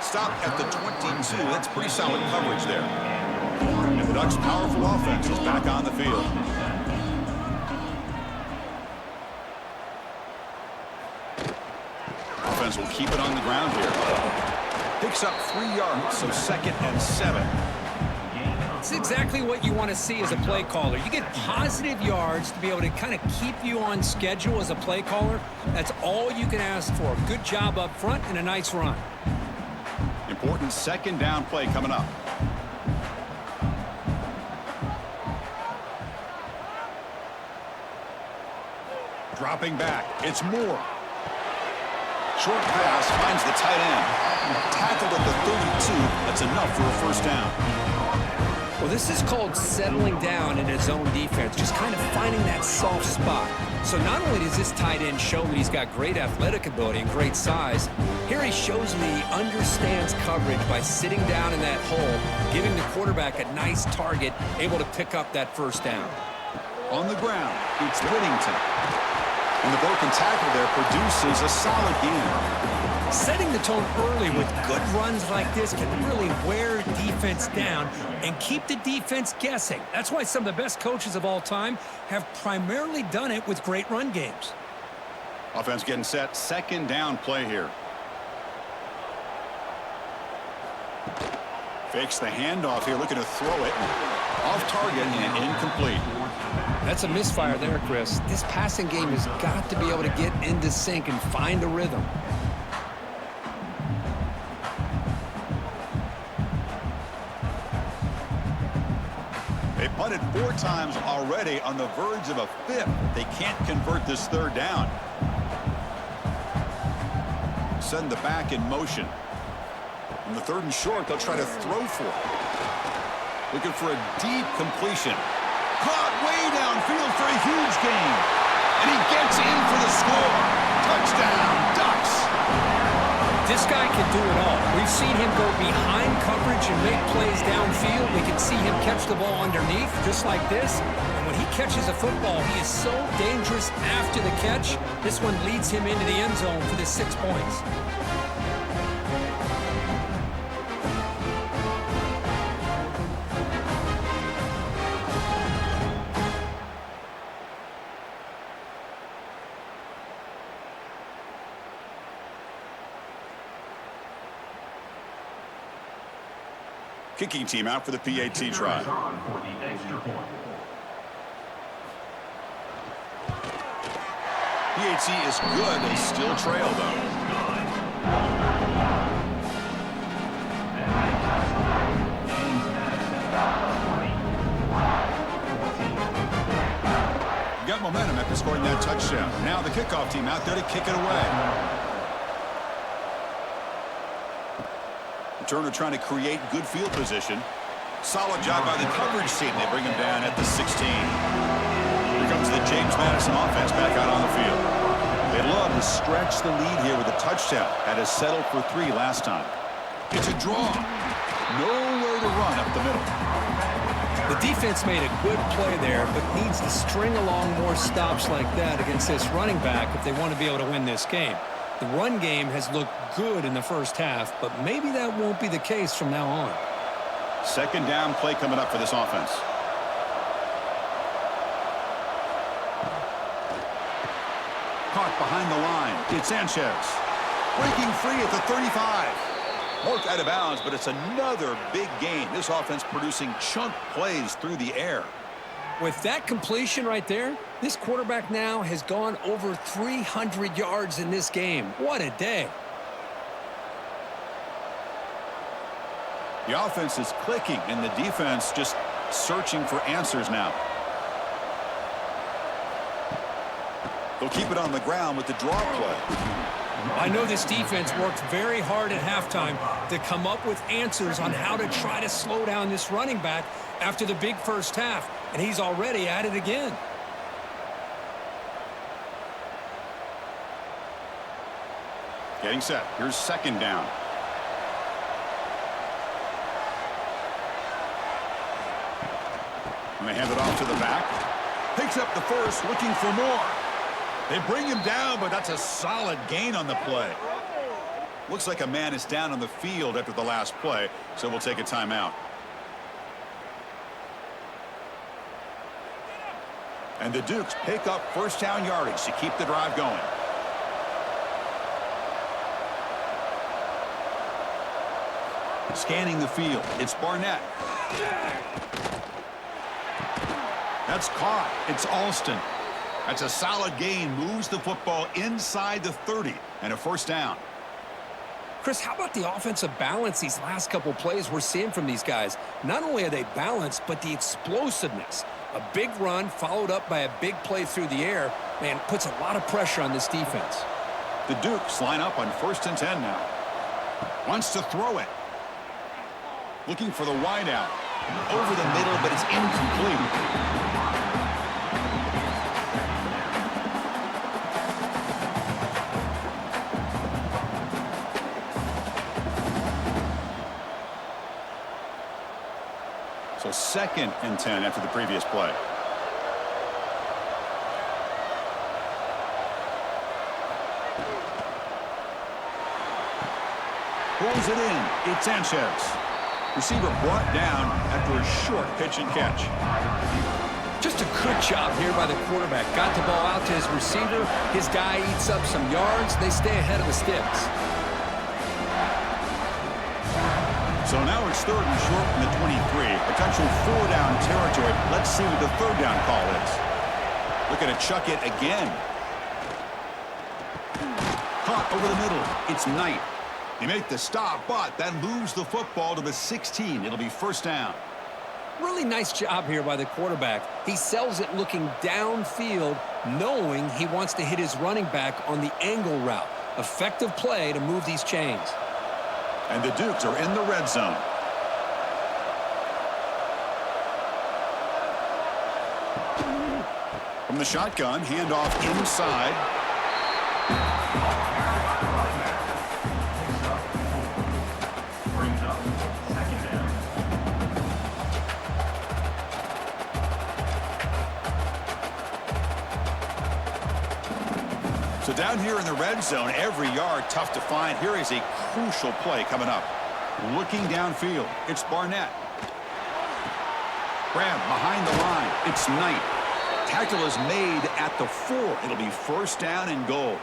Stop at the 22. That's pretty solid coverage there. And the Ducks' powerful offense is back on the field. Offense will keep it on the ground here. Picks up 3 yards, so 2nd and 7. It's exactly what you want to see as a play caller. You get positive yards to be able to kind of keep you on schedule as a play caller. That's all you can ask for. Good job up front and a nice run. Important 2nd down play coming up. Dropping back. It's Moore. Short pass finds the tight end. Tackled at the 32. That's enough for a 1st down. Well, this is called settling down in his own defense, just kind of finding that soft spot. So not only does this tight end show that he's got great athletic ability and great size, here he shows me he understands coverage by sitting down in that hole, giving the quarterback a nice target, able to pick up that first down. On the ground, it's Whittington. And the broken tackle there produces a solid gain. Setting the tone early with good runs like this can really wear defense down and keep the defense guessing. That's why some of the best coaches of all time have primarily done it with great run games. Offense getting set. Second down play here. Fakes the handoff here, looking to throw it. Off target and incomplete. That's a misfire there, Chris. This passing game has got to be able to get into sync and find a rhythm. They punted 4 times already, on the verge of a 5th. They can't convert this third down. Send the back in motion. On the 3rd and short, they'll try to throw for it. Looking for a deep completion. Caught way downfield for a huge gain. And he gets in for the score. Touchdown, Ducks. This guy can do it all. We've seen him go behind coverage and make plays downfield. We can see him catch the ball underneath, just like this. And when he catches a football, he is so dangerous after the catch. This one leads him into the end zone for the 6 points. Kicking team out for the PAT try. For the extra point. PAT is good. They still trail, though. Got momentum after scoring that touchdown. Now the kickoff team out there to kick it away. Turner trying to create good field position. Solid job by the coverage team. They bring him down at the 16. Here comes the James Madison offense back out on the field. They love to stretch the lead here with a touchdown. Had us settled for 3 last time. It's a draw. Nowhere to run up the middle. The defense made a good play there, but needs to string along more stops like that against this running back if they want to be able to win this game. The run game has looked good in the first half, but maybe that won't be the case from now on. Second down play coming up for this offense. Caught behind the line. It's Sanchez. Breaking free at the 35. Marked out of bounds, but it's another big gain. This offense producing chunk plays through the air. With that completion right there, this quarterback now has gone over 300 yards in this game. What a day. The offense is clicking, and the defense just searching for answers now. They'll keep it on the ground with the draw play. I know this defense worked very hard at halftime to come up with answers on how to try to slow down this running back after the big first half, and he's already at it again. Getting set. Here's second down. And they hand it off to the back. Picks up the first, looking for more. They bring him down, but that's a solid gain on the play. Looks like a man is down on the field after the last play, so we'll take a timeout. And the Dukes pick up first down yardage to keep the drive going. Scanning the field, it's Barnett. That's caught. It's Alston. That's a solid gain. Moves the football inside the 30 and a first down. Chris, how about the offensive balance these last couple plays we're seeing from these guys? Not only are they balanced, but the explosiveness. A big run followed up by a big play through the air, man, puts a lot of pressure on this defense. The Dukes line up on 1st and 10 now. Wants to throw it. Looking for the wideout. Over the middle, but it's incomplete. So 2nd and 10 after the previous play. Pulls it in. It's Sanchez. Receiver brought down after a short pitch and catch. Just a good job here by the quarterback. Got the ball out to his receiver. His guy eats up some yards. They stay ahead of the sticks. So now it's 3rd and short from the 23. Potential 4-down territory. Let's see what the 3rd down call is. Looking to chuck it again. Caught over the middle. It's Knight. He made the stop, but that moves the football to the 16. It'll be 1st down. Really nice job here by the quarterback. He sells it looking downfield, knowing he wants to hit his running back on the angle route. Effective play to move these chains. And the Dukes are in the red zone. From the shotgun, handoff inside. Brings up 2nd down. So down here in the red zone, every yard tough to find. Here is a crucial play coming up. Looking downfield, it's Barnett. Grab behind the line, it's Knight. Tackle is made at the 4. It'll be 1st down and goal.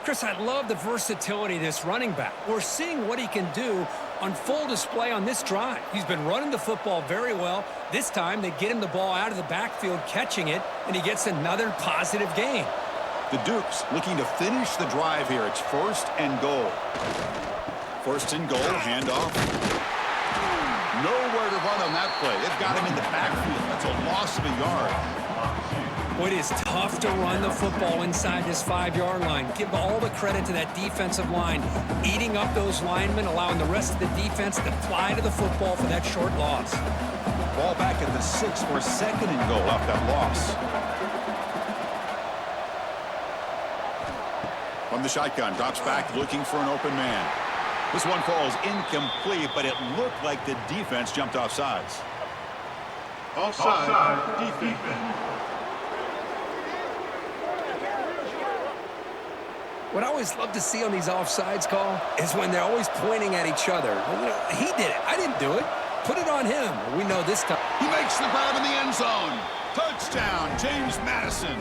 Chris, I love the versatility of this running back. We're seeing what he can do on full display on this drive. He's been running the football very well. This time, they get him the ball out of the backfield, catching it, and he gets another positive gain. The Dukes looking to finish the drive here. It's 1st and goal. 1st and goal, handoff. Nowhere to run on that play. They've got him in the backfield. That's a loss of a yard. Boy, it is tough to run the football inside this 5-yard line. Give all the credit to that defensive line, eating up those linemen, allowing the rest of the defense to fly to the football for that short loss. Ball back at the 6 for 2nd and goal off that loss. From the shotgun, drops back looking for an open man. This one falls incomplete, but it looked like the defense jumped off sides. Offside defense. What I always love to see on these offsides call is when they're always pointing at each other. Well, you know, he did it. I didn't do it. Put it on him. We know this time. He makes the grab in the end zone. Touchdown, James Madison.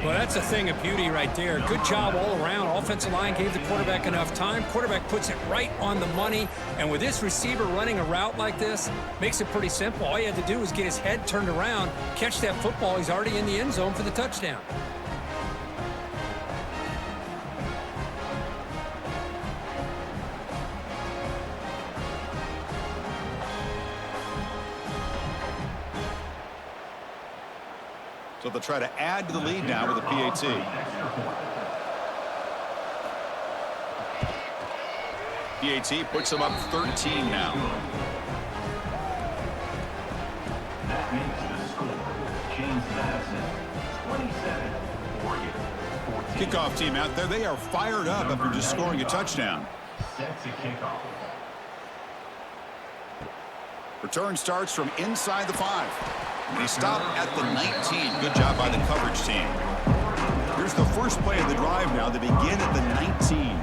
Well, that's a thing of beauty right there. Good job all around. Offensive line gave the quarterback enough time. Quarterback puts it right on the money. And with this receiver running a route like this, makes it pretty simple. All you had to do was get his head turned around, catch that football. He's already in the end zone for the touchdown. So they'll try to add to the lead now with a PAT. PAT puts them up 13 now. That makes the score. James Madison, 27, Oregon, 14. Kickoff team out there. They are fired up after just scoring a touchdown. Set to kickoff. Return starts from inside the 5. And he stopped at the 19. Good job by the coverage team. Here's the first play of the drive now. They begin at the 19.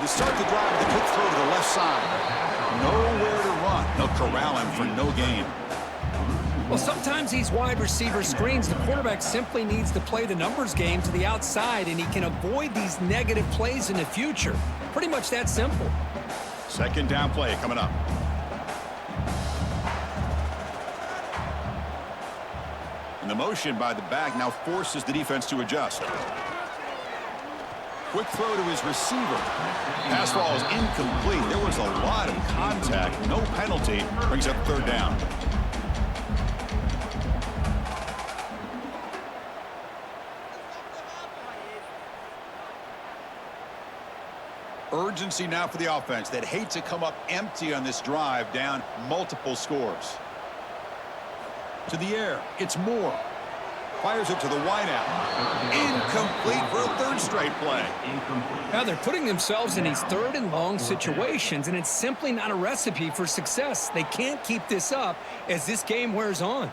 They start the drive with a quick throw to the left side. Nowhere to run. They'll corral him for no gain. Well, sometimes these wide receiver screens, the quarterback simply needs to play the numbers game to the outside, and he can avoid these negative plays in the future. Pretty much that simple. 2nd down play coming up. And the motion by the back now forces the defense to adjust. Quick throw to his receiver. Pass ball is incomplete. There was a lot of contact. No penalty. Brings up 3rd down. Urgency now for the offense. They'd hate to come up empty on this drive, down multiple scores. To the air, it's Moore. Fires it to the wideout. Incomplete for a third straight play. Now they're putting themselves in these third and long situations, and it's simply not a recipe for success. They can't keep this up as this game wears on.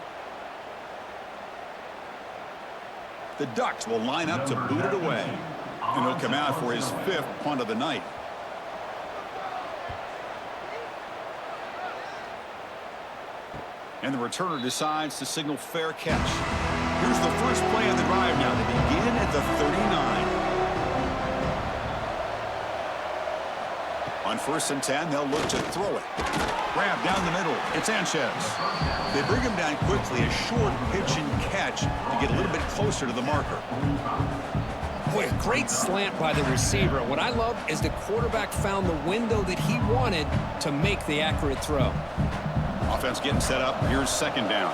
The Ducks will line up to boot it away. And he'll come out for his 5th punt of the night. And the returner decides to signal fair catch. Here's the first play on the drive now. They begin at the 39. On 1st and 10, they'll look to throw it. Grab down the middle. It's Sanchez. They bring him down quickly. A short pitch and catch to get a little bit closer to the marker. Boy, a great slant by the receiver. What I love is the quarterback found the window that he wanted to make the accurate throw. Offense getting set up. Here's 2nd down.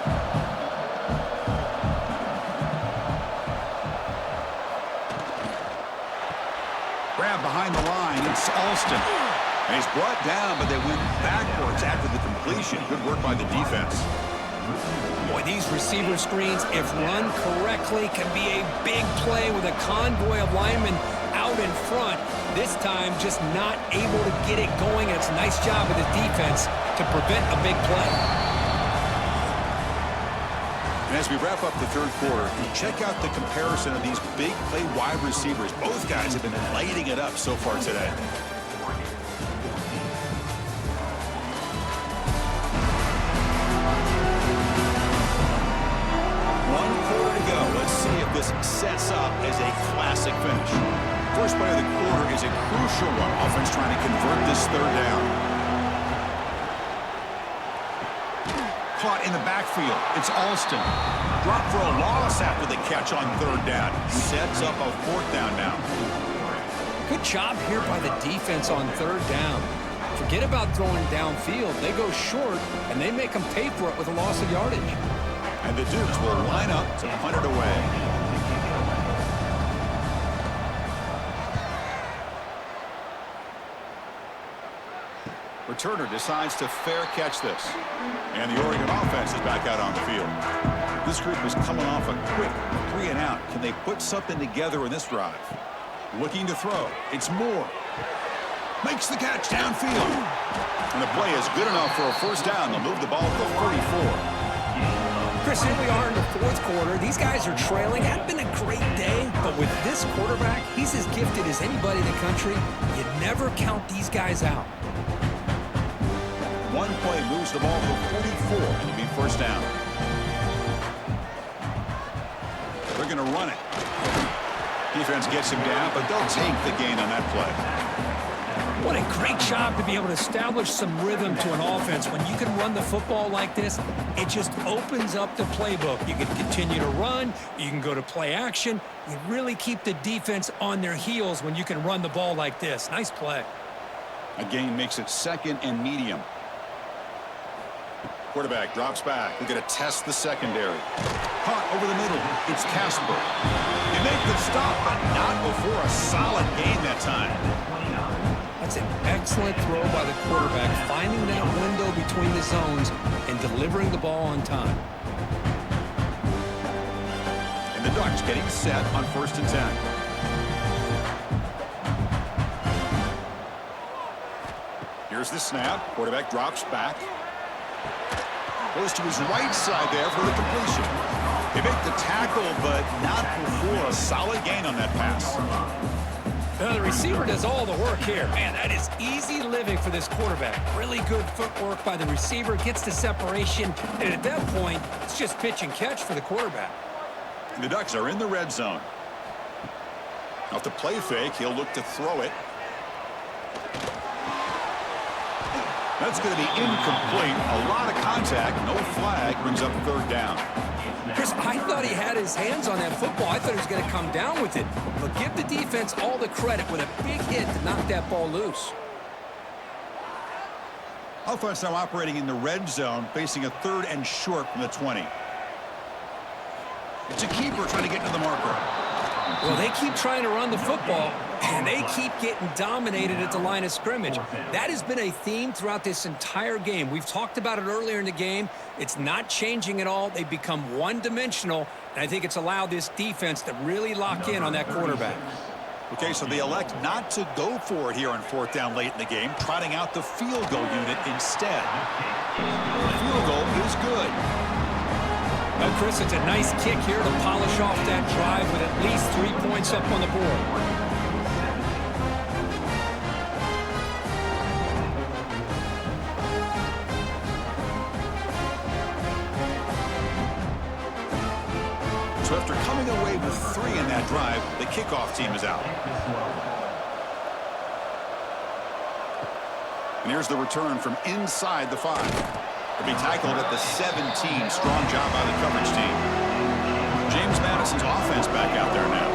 Grab behind the line. It's Alston. And he's brought down, but they went backwards after the completion. Good work by the defense. Boy, these receiver screens, if run correctly, can be a big play with a convoy of linemen out in front. This time, just not able to get it going. And it's a nice job of the defense to prevent a big play. And as we wrap up the 3rd quarter, check out the comparison of these big play wide receivers. Both guys have been lighting it up so far today. This sets up as a classic finish. First play of the quarter is a crucial one. Offense trying to convert this 3rd down. Caught in the backfield. It's Alston. Dropped for a loss after the catch on 3rd down. Sets up a 4th down now. Good job here by the defense on 3rd down. Forget about throwing downfield. They go short, and they make them pay for it with a loss of yardage. And the Dukes will line up to punt it away. Returner decides to fair catch this. And the Oregon offense is back out on the field. This group is coming off a quick 3 and out. Can they put something together in this drive? Looking to throw. It's Moore. Makes the catch downfield. And the play is good enough for a 1st down. They'll move the ball to the 44. Chris, here we are in the 4th quarter. These guys are trailing. Hadn't been a great day, but with this quarterback, he's as gifted as anybody in the country. You never count these guys out. One play moves the ball to 44. It'll be 1st down. They're going to run it. Defense gets him down, but they'll take the gain on that play. What a great job to be able to establish some rhythm to an offense. When you can run the football like this, it just opens up the playbook. You can continue to run. You can go to play action. You really keep the defense on their heels when you can run the ball like this. Nice play. A gain makes it 2nd and medium. Quarterback drops back. They're going to test the secondary. Caught over the middle. It's Casper. They make the stop, but not before a solid gain that time. That's an excellent throw by the quarterback, finding that window between the zones and delivering the ball on time. And the Ducks getting set on 1st and 10. Here's the snap. Quarterback drops back. Goes to his right side there for the completion. They make the tackle, but not before a solid gain on that pass. Now the receiver does all the work here. Man, that is easy living for this quarterback. Really good footwork by the receiver, gets the separation, and at that point, it's just pitch and catch for the quarterback. And the Ducks are in the red zone. Off the play fake, he'll look to throw it. That's going to be incomplete. A lot of contact. No flag. Brings up 3rd down. Chris, I thought he had his hands on that football. I thought he was going to come down with it. But give the defense all the credit with a big hit to knock that ball loose. Offense now operating in the red zone, facing a 3rd and short from the 20. It's a keeper trying to get to the marker. Well, they keep trying to run the football, And they keep getting dominated at the line of scrimmage. That has been a theme throughout this entire game. We've talked about it earlier in the game. It's not changing at all. They've become one-dimensional, and I think it's allowed this defense to really lock in on that quarterback. Okay, so they elect not to go for it here on 4th down late in the game, trotting out the field goal unit instead. The field goal is good. Well, Chris, it's a nice kick here to polish off that drive with at least 3 points up on the board. So after coming away with 3 in that drive, the kickoff team is out. And here's the return from inside the 5. He'll be tackled at the 17. Strong job by the coverage team. James Madison's offense back out there now.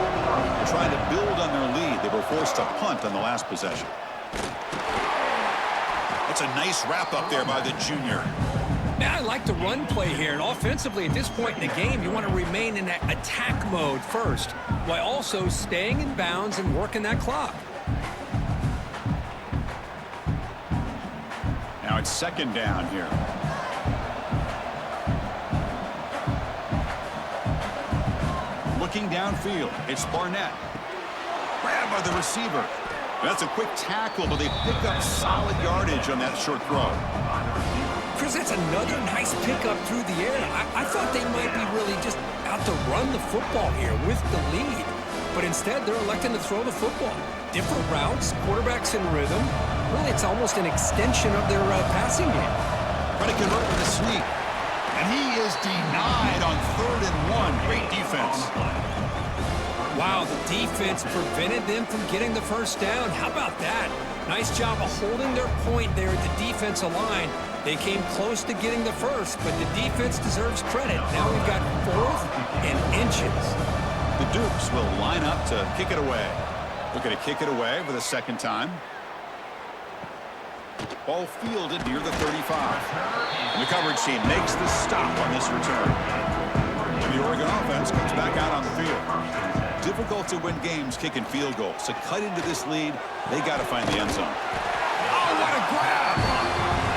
They're trying to build on their lead. They were forced to punt on the last possession. That's a nice wrap up there by the junior. Now, I like the run play here, and offensively at this point in the game, you want to remain in that attack mode first, while also staying in bounds and working that clock. Now it's 2nd down here. Looking downfield, it's Barnett. Grabbed by the receiver. That's a quick tackle, but they pick up solid yardage on that short throw. Chris, that's another nice pickup through the air. I thought they might be really just out to run the football here with the lead. But instead, they're electing to throw the football. Different routes, quarterbacks in rhythm. Really, it's almost an extension of their passing game. Trying to convert with a sweep. And he is denied on 3rd and 1. Great defense. Wow, the defense prevented them from getting the first down. How about that? Nice job of holding their point there at the defensive line. They came close to getting the first, but the defense deserves credit. Now we've got 4th and inches. The Dukes will line up to kick it away. Looking to kick it away for the 2nd time. Ball fielded near the 35. And the coverage team makes the stop on this return. And the Oregon offense comes back out on the field. Difficult to win games kicking field goals. To cut into this lead, they got to find the end zone. Oh, what a grab!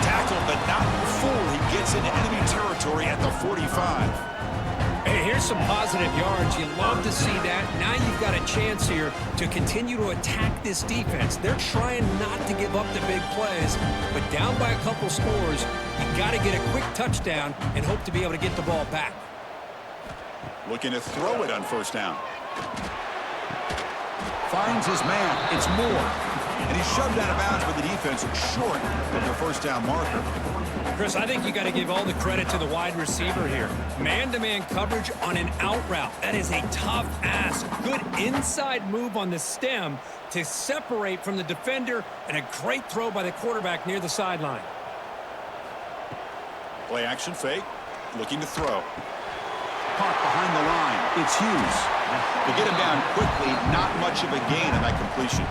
Tackled, but not before he gets into enemy territory at the 45. Hey, here's some positive yards. You love to see that. Now you've got a chance here to continue to attack this defense. They're trying not to give up the big plays, but down by a couple scores, you got to get a quick touchdown and hope to be able to get the ball back. Looking to throw it on 1st down. Finds his man. It's Moore. And he's shoved out of bounds with the defense short of their 1st down marker. Chris, I think you got to give all the credit to the wide receiver here. Man-to-man coverage on an out route. That is a tough ask. Good inside move on the stem to separate from the defender, and a great throw by the quarterback near the sideline. Play action fake. Looking to throw. Caught behind the line. It's Hughes. To get him down quickly, not much of a gain in that completion.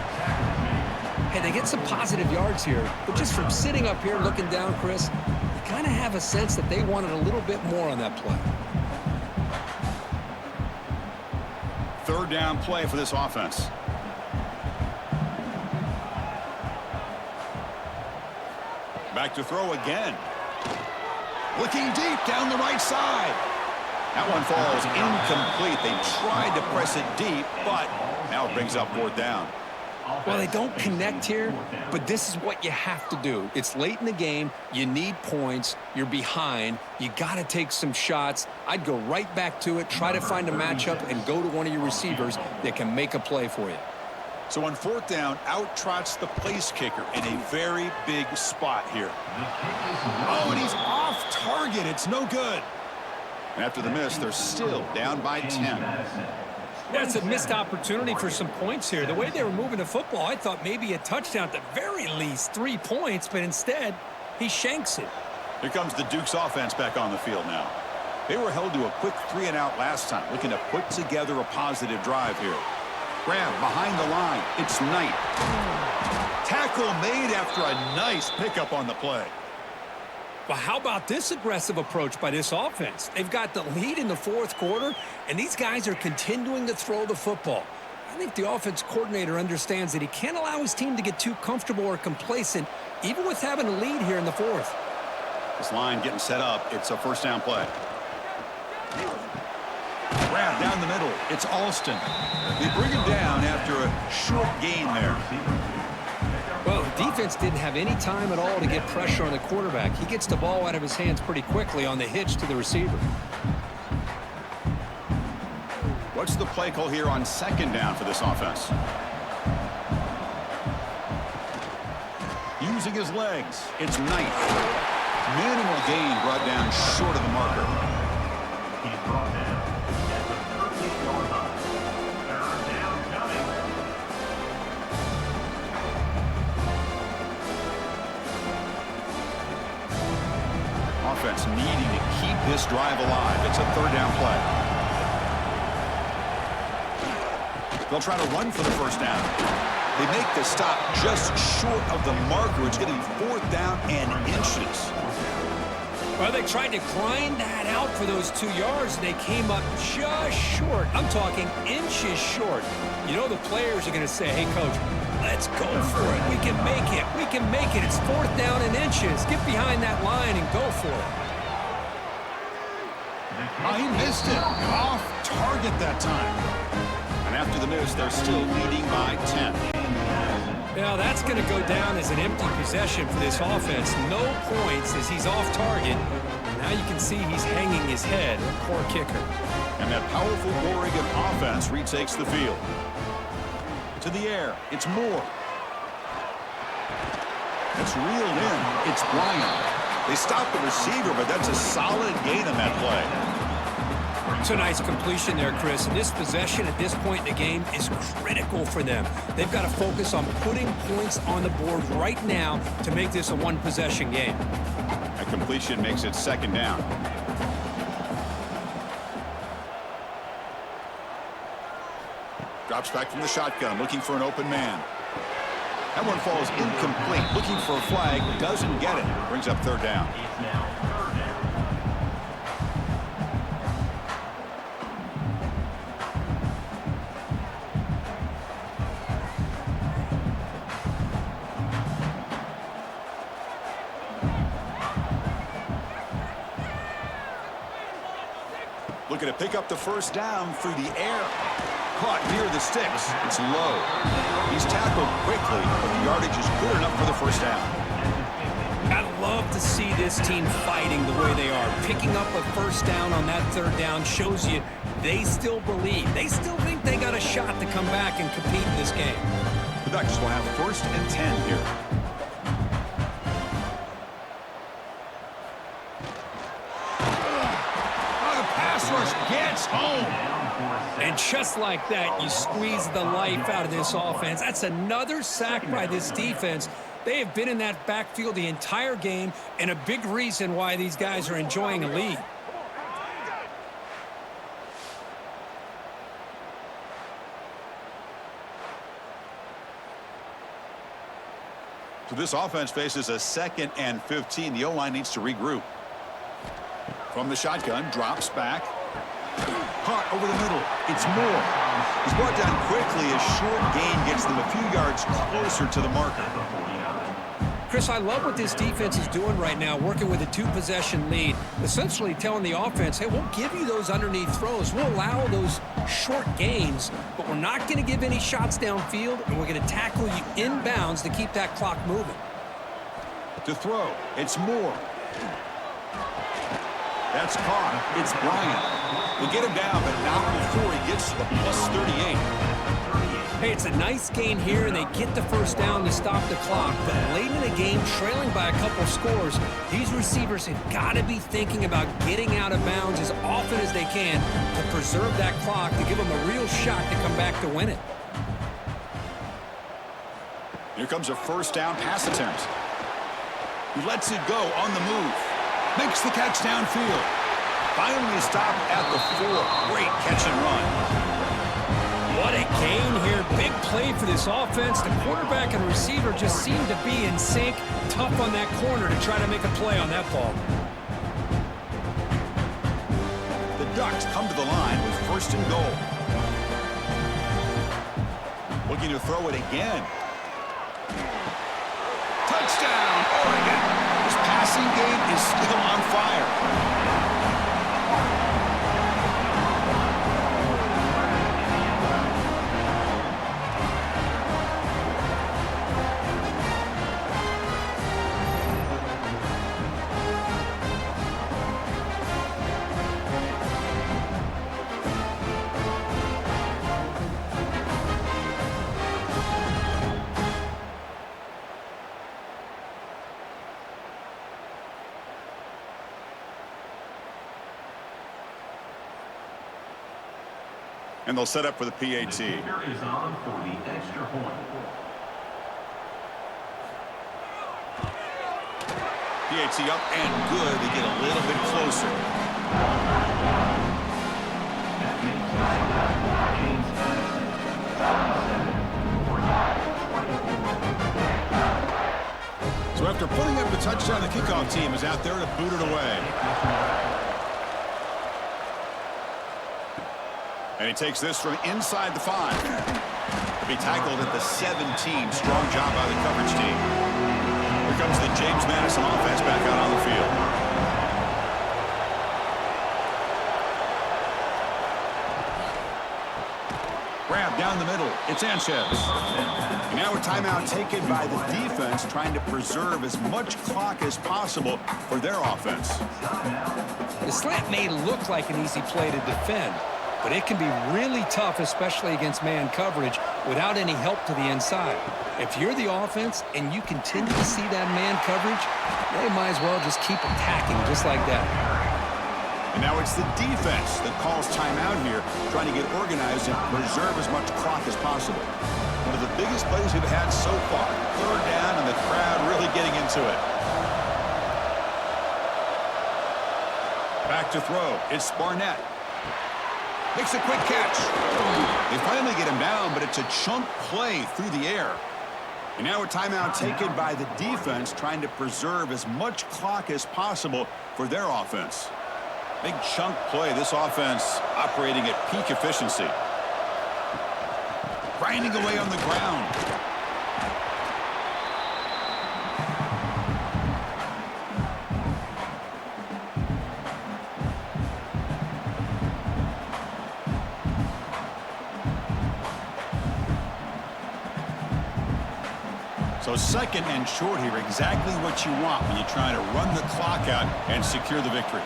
Hey, they get some positive yards here, but just from sitting up here looking down, Chris, you kind of have a sense that they wanted a little bit more on that play. 3rd down play for this offense. Back to throw again. Looking deep down the right side. That one falls incomplete. They tried to press it deep, but now it brings up 4th down. Well, they don't connect here, but this is what you have to do. It's late in the game. You need points. You're behind. You got to take some shots. I'd go right back to it, try to find a matchup, and go to one of your receivers that can make a play for you. So on 4th down, out trots the place kicker in a very big spot here. Oh, and he's off target. It's no good. And after the miss, they're still down by 10. That's a missed opportunity for some points here. The way they were moving the football, I thought maybe a touchdown at the very least, 3 points, but instead, he shanks it. Here comes the Dukes offense back on the field now. They were held to a quick 3-and-out last time, looking to put together a positive drive here. Grab behind the line. It's Knight. Tackle made after a nice pickup on the play. Well, how about this aggressive approach by this offense? They've got the lead in the 4th quarter, and these guys are continuing to throw the football. think the offense coordinator understands that he can't allow his team to get too comfortable or complacent, even with having a lead here in the fourth. This line getting set up. It's a first down play. Grab down the middle. It's Alston. They bring him down after a short gain there. Well, the defense didn't have any time at all to get pressure on the quarterback. He gets the ball out of his hands pretty quickly on the hitch to the receiver. What's the play call here on second down for this offense? Using his legs. It's Knight. Minimal gain brought down short of the marker. He's brought down at the 38-yard line. Third down coming. Offense needing to keep this drive alive. It's a third down play. They'll try to run for the first down. They make the stop just short of the marker. It's getting fourth down and inches. Well, they tried to grind that out for those 2 yards, and they came up just short. I'm talking inches short. You know the players are going to say, hey, Coach, let's go for it. We can make it. We can make it. It's fourth down and inches. Get behind that line and go for it. Oh, he missed it. Off target that time. And after the miss, they're still leading by 10. Now, that's going to go down as an empty possession for this offense. No points as he's off target. Now you can see he's hanging his head, a poor kicker. And that powerful Oregon offense retakes the field. To the air, it's Moore. It's reeled in. It's Bryant. They stop the receiver, but that's a solid gain on that play. It's a nice completion there, Chris. And this possession at this point in the game is critical for them. They've got to focus on putting points on the board right now to make this a one-possession game. A completion makes it second down. Drops back from the shotgun, looking for an open man. That one falls incomplete, looking for a flag, doesn't get it. Brings up third down. It's now third down. Looking to pick up the first down through the air. Caught near the sticks. It's low. He's tackled quickly, but the yardage is good enough for the first down. I love to see this team fighting the way they are. Picking up a first down on that third down shows you they still believe. They still think they got a shot to come back and compete in this game. The Ducks will have first and 10 here. Gets home. And just like that, you squeeze the life out of this offense. That's another sack by this defense. They have been in that backfield the entire game, and a big reason why these guys are enjoying a lead. So this offense faces a 2nd and 15. The O-line needs to regroup. From the shotgun, drops back. Caught over the middle. It's Moore. He's brought down quickly. A short gain gets them a few yards closer to the marker. Chris, I love what this defense is doing right now, working with a 2-possession lead, essentially telling the offense, hey, we'll give you those underneath throws. We'll allow those short gains, but we're not going to give any shots downfield, and we're going to tackle you inbounds to keep that clock moving. To throw, it's Moore. That's caught. It's Bryant. We'll get him down, but not before he gets to the plus 38. Hey, it's a nice gain here, and they get the first down to stop the clock. But late in the game, trailing by a couple scores, these receivers have got to be thinking about getting out of bounds as often as they can to preserve that clock, to give them a real shot to come back to win it. Here comes a first down pass attempt. He lets it go on the move. Makes the catch downfield. Finally stopped at the 4. Great catch and run. What a gain here. Big play for this offense. The quarterback and receiver just seem to be in sync. Tough on that corner to try to make a play on that ball. The Ducks come to the line with first and goal. Looking to throw it again. Touchdown, Oregon. His passing game is still on fire. And they'll set up for the PAT. The kicker is on for the extra point. PAT up and good. They get a little bit closer. That makes James Madison 47, 24. So after putting up the touchdown, the kickoff team is out there to boot it away. And he takes this from inside the 5. To be tackled at the 17. Strong job by the coverage team. Here comes the James Madison offense back out on the field. Grab down the middle. It's Sanchez. And now a timeout taken by the defense, trying to preserve as much clock as possible for their offense. The slant may look like an easy play to defend, but it can be really tough, especially against man coverage, without any help to the inside. If you're the offense and you continue to see that man coverage, they might as well just keep attacking just like that. And now it's the defense that calls timeout here, trying to get organized and preserve as much clock as possible. One of the biggest plays we've had so far. 3rd down and the crowd really getting into it. Back to throw. It's Barnett. Makes a quick catch. They finally get him down, but it's a chunk play through the air. And now a timeout taken by the defense, trying to preserve as much clock as possible for their offense. Big chunk play. This offense operating at peak efficiency. Grinding away on the ground. So 2nd and short here, exactly what you want when you're trying to run the clock out and secure the victory.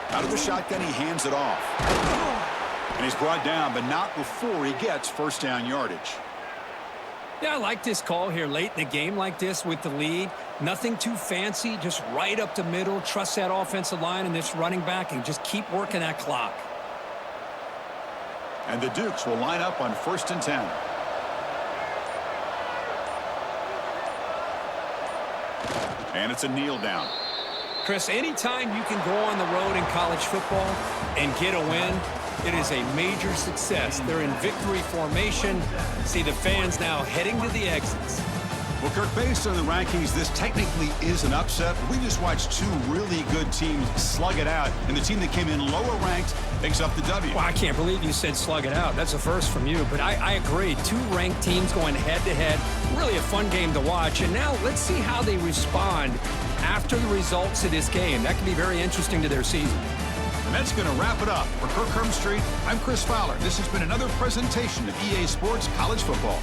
Out of the shotgun, he hands it off. And he's brought down, but not before he gets 1st down yardage. Yeah, I like this call here late in the game like this with the lead. Nothing too fancy, just right up the middle. Trust that offensive line and this running back and just keep working that clock. And the Dukes will line up on 1st and 10. And it's a kneel down. Chris, anytime you can go on the road in college football and get a win, it is a major success. They're in victory formation. See the fans now heading to the exits. Well, Kirk, based on the rankings, this technically is an upset. We just watched 2 really good teams slug it out, and the team that came in lower ranked picks up the W. Well, I can't believe you said slug it out. That's a first from you, but I agree. 2 ranked teams going head-to-head. Really a fun game to watch. And now let's see how they respond after the results of this game. That can be very interesting to their season. And that's going to wrap it up. For Kirk Street, I'm Chris Fowler. This has been another presentation of EA Sports College Football.